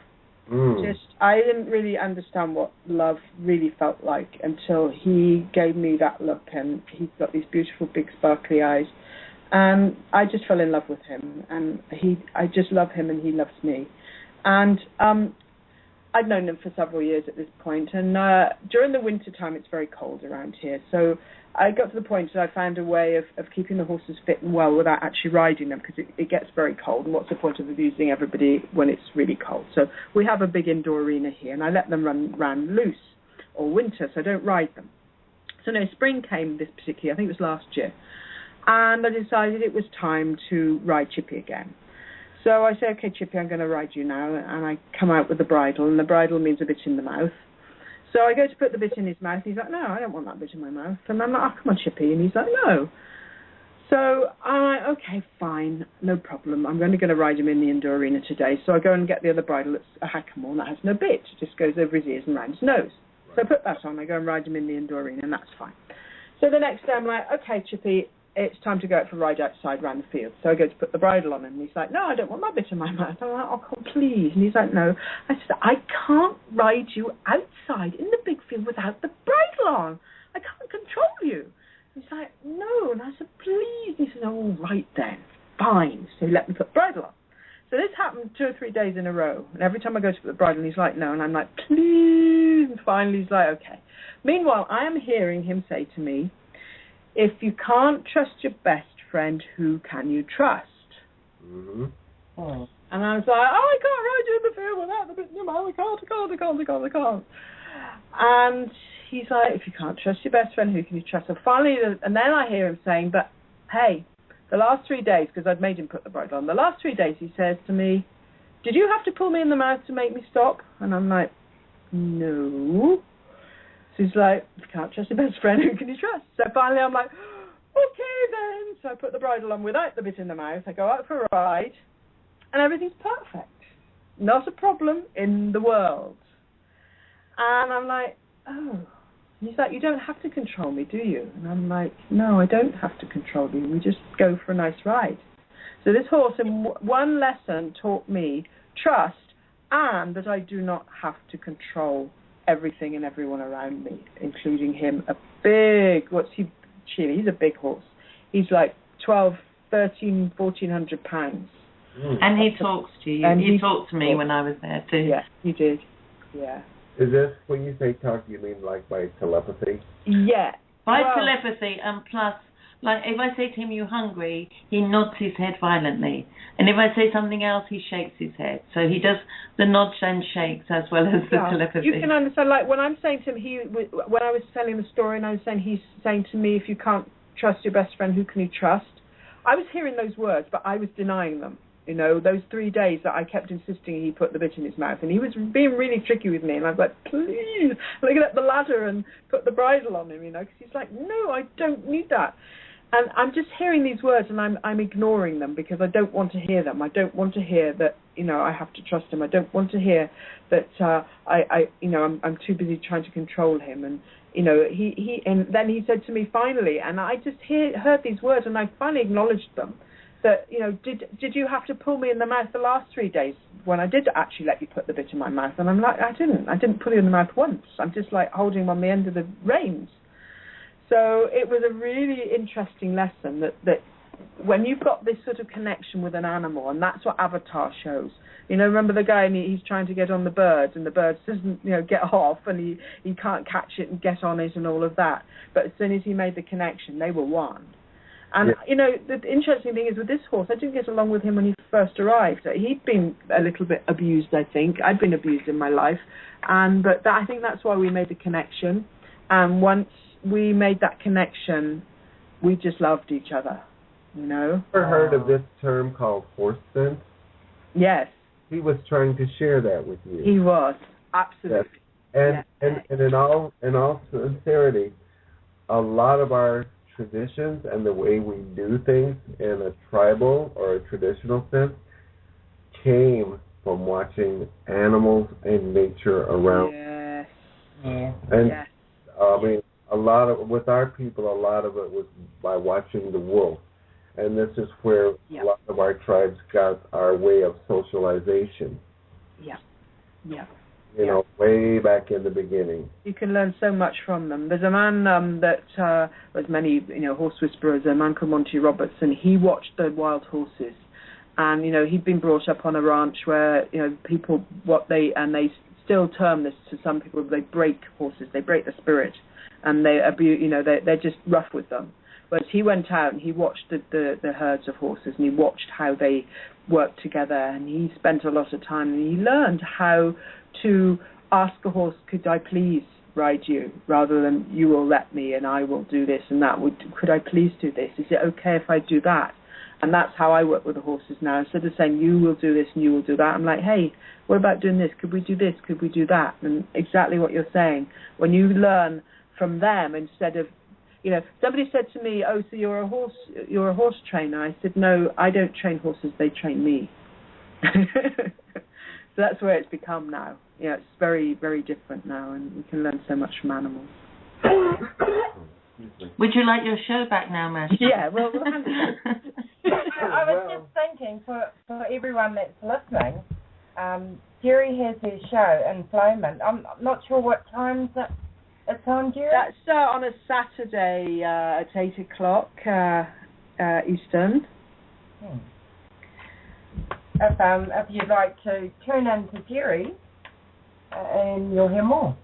I didn't really understand what love really felt like until he gave me that look, and he's got these beautiful big sparkly eyes. And I just fell in love with him, and I just love him and he loves me. And I'd known them for several years at this point, and during the winter time it's very cold around here, so I got to the point that I found a way of keeping the horses fit and well without actually riding them, because it gets very cold, and what's the point of abusing everybody when it's really cold? So we have a big indoor arena here, and I let them run loose all winter, so I don't ride them. So no, spring came this particular, I think it was last year, and I decided it was time to ride Chippy again. So I say, okay, Chippy, I'm going to ride you now, and I come out with the bridle, and the bridle means a bit in the mouth. So I go to put the bit in his mouth, and he's like, no, I don't want that bit in my mouth. And I'm like, oh, come on, Chippy, and he's like, no. So I'm like, okay, fine, no problem. I'm only going to ride him in the indoor arena today. So I go and get the other bridle that's a hackamore, that has no bit. It just goes over his ears and round his nose. So I put that on, I go and ride him in the indoor arena, and that's fine. So the next day I'm like, okay, Chippy, it's time to go out for a ride outside around the field. So I go to put the bridle on him, and he's like, no, I don't want that bit in my mouth. I'm like, oh, please. And he's like, no. I said, I can't ride you outside in the big field without the bridle on. I can't control you. And he's like, no. And I said, please. And he said, all right then, fine. So he let me put the bridle on. So this happened 2 or 3 days in a row. And every time I go to put the bridle on, he's like, no. And I'm like, please. And finally he's like, okay. Meanwhile, I am hearing him say to me, if you can't trust your best friend, who can you trust? Mm-hmm. Oh. And I was like, oh, I can't ride you in the field without the bit in your mouth. I can't. And he's like, if you can't trust your best friend, who can you trust? So finally, and then I hear him saying, but hey, the last 3 days, because I'd made him put the bridle on, the last 3 days he says to me, did you have to pull me in the mouth to make me stop? And I'm like, no. So he's like, if you can't trust your best friend, who can you trust? So finally I'm like, okay then. So I put the bridle on without the bit in the mouth. I go out for a ride, and everything's perfect. Not a problem in the world. And I'm like, oh. And he's like, you don't have to control me, do you? And I'm like, no, I don't have to control you. We just go for a nice ride. So this horse in one lesson taught me trust, and that I do not have to control everything and everyone around me, including him. A big, he's a big horse. He's like 12, 13, 1,400 pounds. And he talks to you. And he talked to me when I was there too. Yeah, he did. Yeah. Is this, when you say talk, you mean like by telepathy? Yeah. By telepathy, and plus, like if I say to him, you hungry, he nods his head violently. And if I say something else, he shakes his head. So he does the nods and shakes as well as the telepathy. You can understand, like when I'm saying to him, when I was telling the story and I was saying, he's saying to me, if you can't trust your best friend, who can you trust? I was hearing those words, but I was denying them. You know, those 3 days that I kept insisting he put the bit in his mouth. And he was being really tricky with me. And I was like, please, let me get up the ladder and put the bridle on him, you know, because he's like, no, I don't need that. And I'm just hearing these words, and I'm ignoring them because I don't want to hear them. I don't want to hear that, you know, I have to trust him. I don't want to hear that I'm too busy trying to control him. And you know, and then he said to me finally, and I just heard these words, and I finally acknowledged them. That, you know, did you have to pull me in the mouth the last 3 days when I did actually let you put the bit in my mouth? And I'm like, I didn't pull you in the mouth once. I'm just like holding him on the end of the reins. So it was a really interesting lesson that when you've got this sort of connection with an animal, and that's what Avatar shows. You know, remember the guy, and he's trying to get on the bird, and the bird doesn't, you know, get off, and he can't catch it and get on it and all of that. But as soon as he made the connection, they were one. And, you know, the interesting thing is with this horse, I didn't get along with him when he first arrived. He'd been a little bit abused, I think. I'd been abused in my life. But I think that's why we made the connection. And once we made that connection, we just loved each other, you know. Ever heard of this term called horse sense? Yes. He was trying to share that with you. He was, absolutely. Yes. And in all sincerity, a lot of our traditions and the way we do things in a tribal or a traditional sense came from watching animals and nature around. Yes. Yeah. And yes. I mean, with our people, a lot of it was by watching the wolf. And this is where a lot of our tribes got our way of socialization. Yeah. Yeah. You know, way back in the beginning. You can learn so much from them. There's a man that was many, you know, horse whisperers, a man called Monty Roberts, and he watched the wild horses. And, you know, he'd been brought up on a ranch where, you know, people, they still term this to some people, they break horses, they break the spirit, and they abuse, they're just rough with them. Whereas he went out and he watched the herds of horses, and he watched how they worked together, and he spent a lot of time, and he learned how to ask a horse, could I please ride you, rather than you will let me and I will do this and that. Could I please do this? Is it okay if I do that? And that's how I work with the horses now. Instead of saying, you will do this and you will do that, I'm like, hey, what about doing this? Could we do this? Could we do that? And exactly what you're saying. When you learn from them instead of, somebody said to me, oh, so you're a horse trainer. I said, no, I don't train horses, they train me. So that's where it's become now. It's very, very different now, and we can learn so much from animals. Would you like your show back now, Mash? Yeah, well, we'll have it. I was just thinking, for everyone that's listening, Jerry has his show in Flowman. I'm not sure what times it's on, Jerry? That's on a Saturday at 8 o'clock Eastern. If you'd like to tune in to Jerry, and you'll hear more.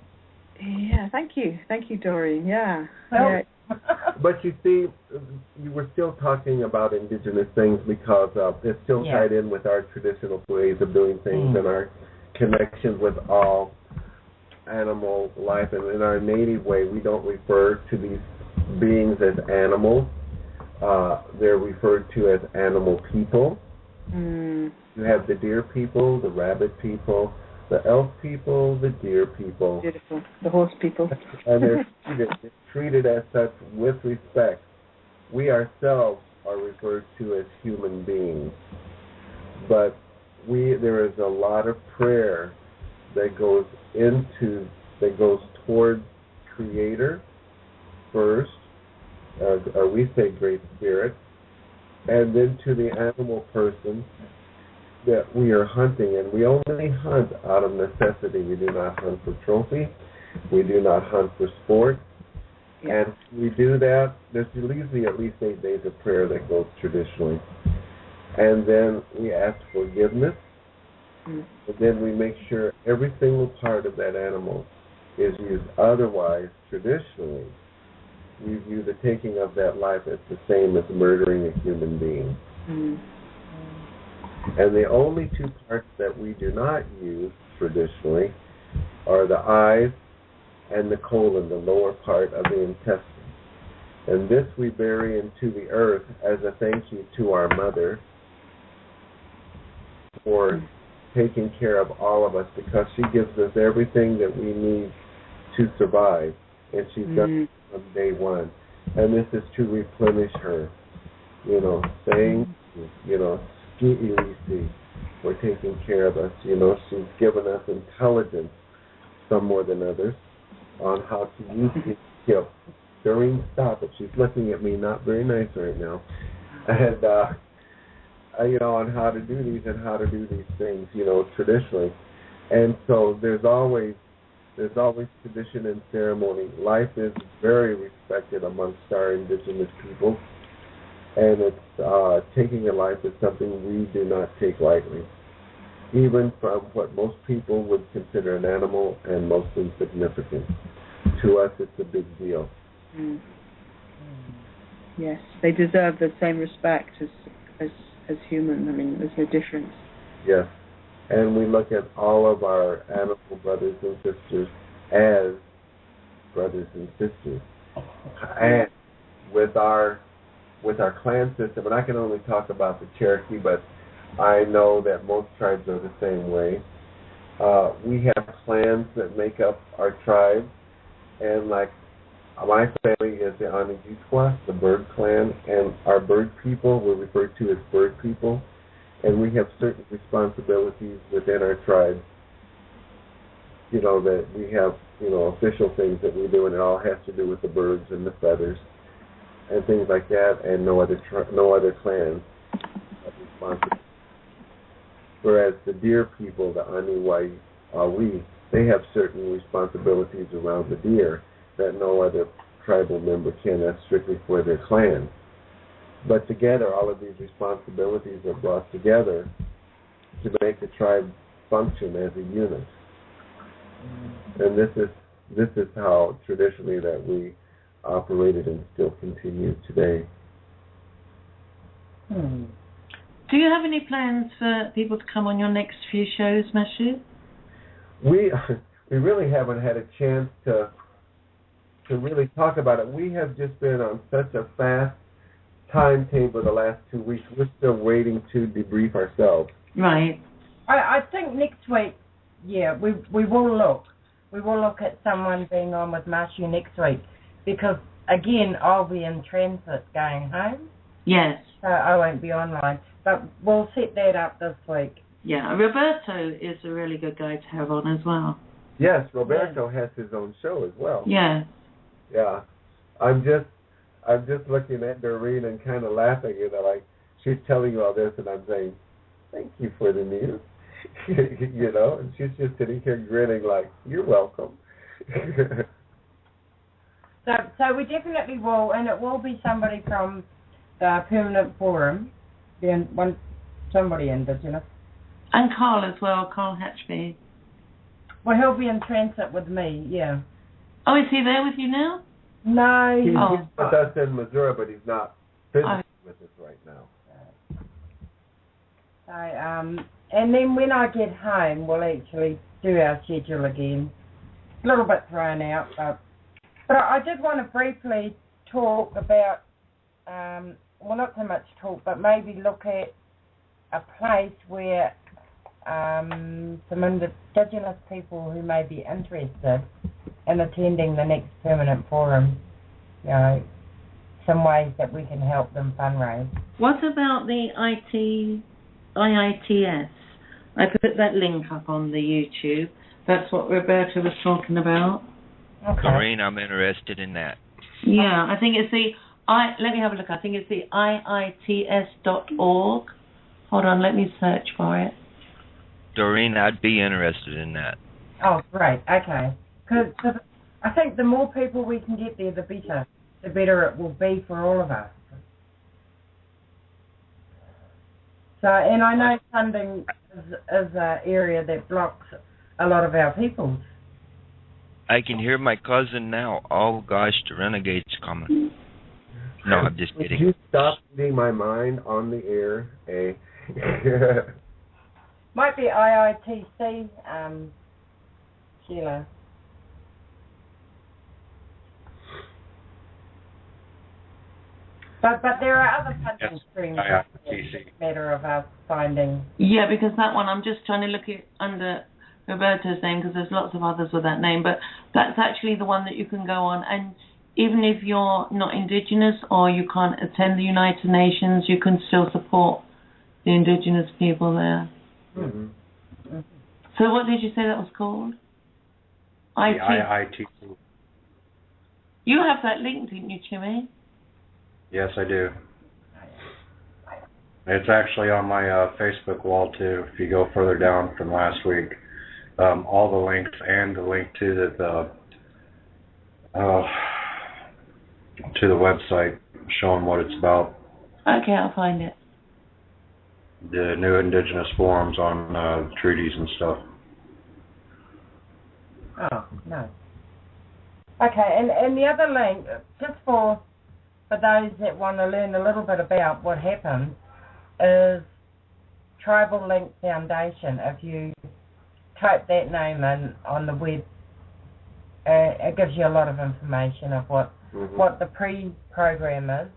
Yeah, thank you, Doreen. Yeah. Well, But you see, you were still talking about Indigenous things because it's still tied in with our traditional ways of doing things and our connections with all animal life. And in our native way, we don't refer to these beings as animals. They're referred to as animal people. You have the deer people, the rabbit people, the elk people, the deer people. Beautiful. The horse people. And they're treated as such with respect. We ourselves are referred to as human beings. But there is a lot of prayer that goes towards Creator first, or we say Great Spirit, and then to the animal person that we are hunting. And we only hunt out of necessity. We do not hunt for trophy. We do not hunt for sport. And we do that. There's usually at least 8 days of prayer that goes traditionally. And then we ask forgiveness. And then we make sure every single part of that animal is used. Otherwise, traditionally, we view the taking of that life as the same as murdering a human being. And the only 2 parts that we do not use traditionally are the eyes and the colon, the lower part of the intestine. And this we bury into the earth as a thank you to our mother for taking care of all of us, because she gives us everything that we need to survive. And she's done it from day one. And this is to replenish her, saying, Ski for taking care of us. She's given us intelligence, some more than others, on how to use these skills. Doreen, stop it. She's looking at me not very nice right now. And, on how to do these and how to do these things, traditionally. And so there's always tradition and ceremony. Life is very respected amongst our Indigenous people. And it's taking a life is something we do not take lightly, even from what most people would consider an animal and most insignificant. To us, it's a big deal. Yes, they deserve the same respect as human. I mean, there's no difference. Yes, and we look at all of our animal brothers and sisters as brothers and sisters, and with our clan system, and I can only talk about the Cherokee, but I know that most tribes are the same way. We have clans that make up our tribe, and like my family is the Wainuiarua, the bird clan, and our bird people we're referred to as bird people, and we have certain responsibilities within our tribe. That we have official things that we do, and it all has to do with the birds and the feathers and things like that, and no other clans are responsible. Whereas the deer people, the Wainuiarua, they have certain responsibilities around the deer that no other tribal member can. That's strictly for their clan. But together, all of these responsibilities are brought together to make the tribe function as a unit. And this is how traditionally that we operated and still continue today. Do you have any plans for people to come on your next few shows, Mashu? We really haven't had a chance to really talk about it. We have just been on such a fast timetable the last 2 weeks. We're still waiting to debrief ourselves. Right. I think next week, yeah, we will look. We will look at someone being on with Mashu next week because, again, I'll be in transit going home. Yes. So I won't be online. But we'll set that up this week. Yeah, Roberto is a really good guy to have on as well. Yes, Roberto has his own show as well. Yeah. Yeah. I'm just looking at Doreen and kind of laughing, like she's telling you all this and I'm saying, thank you for the news. And she's just sitting here grinning like, you're welcome. So we definitely will, and it will be somebody from the Permanent Forum, somebody Indigenous. And Carl as well, Carl Hatchby. Well, he'll be in transit with me, yeah. Oh, is he there with you now? No. He's with us in Missouri, but he's not physically with us right now. So, and then when I get home, we'll actually do our schedule again. A little bit thrown out, but I did want to briefly talk about, well, not so much talk, but maybe look at a place where some Indigenous people who may be interested in attending the next permanent forum, some ways that we can help them fundraise. What about the IITS? I put that link up on the YouTube. That's what Roberta was talking about. Okay. Doreen, I'm interested in that. Yeah, I think it's let me have a look. I think it's the IITS.org. Hold on, let me search for it. Doreen, I'd be interested in that. Oh, great. Okay. Because I think the more people we can get there, the better. The better it will be for all of us. So, and I know funding is an area that blocks a lot of our people. I can hear my cousin now. Oh, gosh, the renegade's coming. No, I'm just kidding. Would you stop reading my mind on the air, eh? Might be IITC, Sheila. But there are other funding streams. It's a matter of us finding. Yeah, because that one, I'm just trying to look at under Roberto's name because there's lots of others with that name, but that's actually the one that you can go on. And even if you're not Indigenous or you can't attend the United Nations, you can still support the Indigenous people there. Mm-hmm. So what did you say that was called? IITC. You have that link, didn't you, Chimmy? Yes, I do. It's actually on my Facebook wall too. If you go further down from last week, all the links and the link to the website showing what it's about. Okay, I'll find it. The new Indigenous forums on treaties and stuff. Oh, no. Okay, and the other link, just for those that want to learn a little bit about what happened, is Tribal Link Foundation. If you type that name in on the web, it gives you a lot of information of what the pre-program is,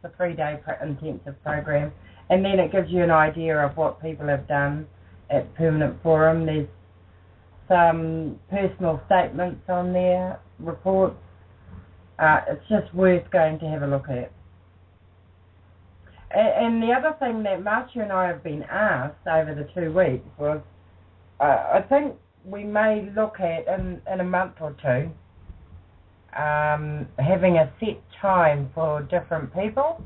the 3-day intensive program, and then it gives you an idea of what people have done at Permanent Forum. There's some personal statements on there, reports. It's just worth going to have a look at. And the other thing that Mashu and I have been asked over the 2 weeks was, I think we may look at, in a month or two, having a set time for different people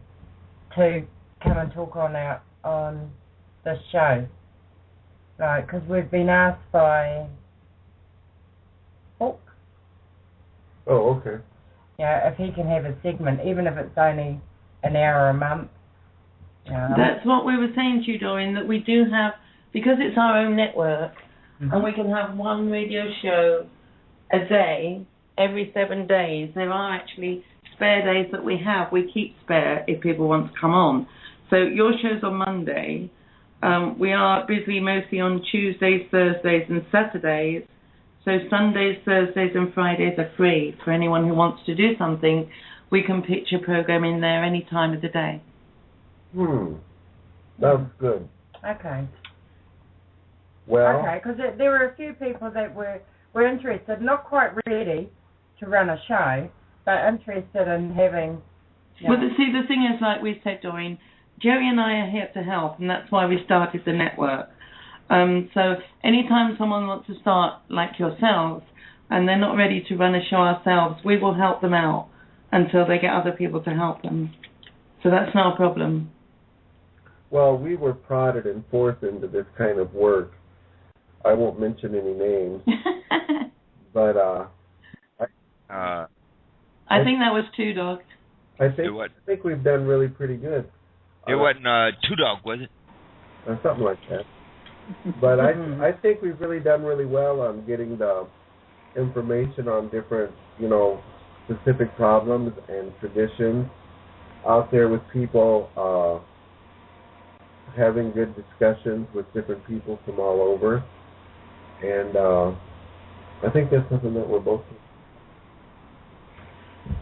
to come and talk on this show. Right, because we've been asked by Book. Oh, okay. Yeah, if he can have a segment, even if it's only an hour a month. That's what we were saying to you, Doreen, that we do have, because it's our own network, and we can have one radio show a day every 7 days. There are actually spare days that we have. We keep spare if people want to come on. So your show's on Monday. We are busy mostly on Tuesdays, Thursdays and Saturdays. So Sundays, Thursdays and Fridays are free for anyone who wants to do something. We can pitch a program in there any time of the day. That's good. Okay. Well. Okay, because there were a few people that were interested, not quite ready to run a show, but interested in having... Well, see, the thing is, like we said, Doreen, Jerry and I are here to help, and that's why we started the network. So anytime someone wants to start, like yourselves, and they're not ready to run a show ourselves, we will help them out until they get other people to help them. So that's not a problem. Well, we were prodded and forced into this kind of work. I won't mention any names, but I think that was Two Dog. I think we've done really pretty good. It wasn't Two Dog, was it? Or something like that. But I think we've really done really well on getting the information on different, specific problems and traditions out there with people, having good discussions with different people from all over. And I think that's something that we're both...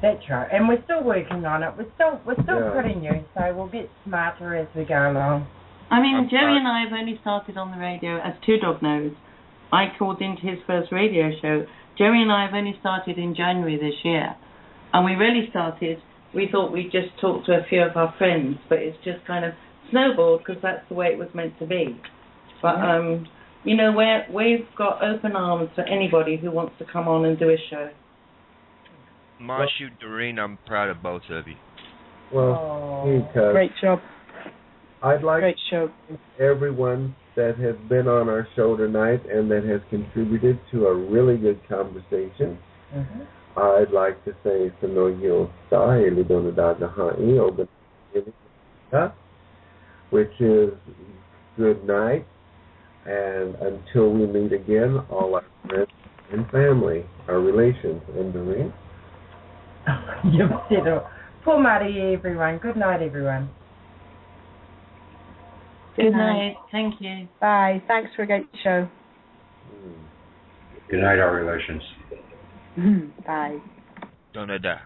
That's right, and we're still working on it. We're still pretty new, so we'll get smarter as we go along. I mean, Jerry and I have only started on the radio, as Two Dog knows. I called into his first radio show. Jerry and I have only started in January this year. And we really started, we thought we'd just talk to a few of our friends, but it's just kind of snowballed because that's the way it was meant to be. But, we've got open arms for anybody who wants to come on and do a show. Mashu, Doreen, I'm proud of both of you. Well, great job. I'd like great show. to thank everyone that has been on our show tonight and that has contributed to a really good conversation. I'd like to say which is good night, and until we meet again, all our friends and family, our relations, and Doreen. You've said it. Poor Mari, everyone. Good night, everyone. Good night. Thank you. Bye. Thanks for a great show. Good night, our relations. Bye. Donada.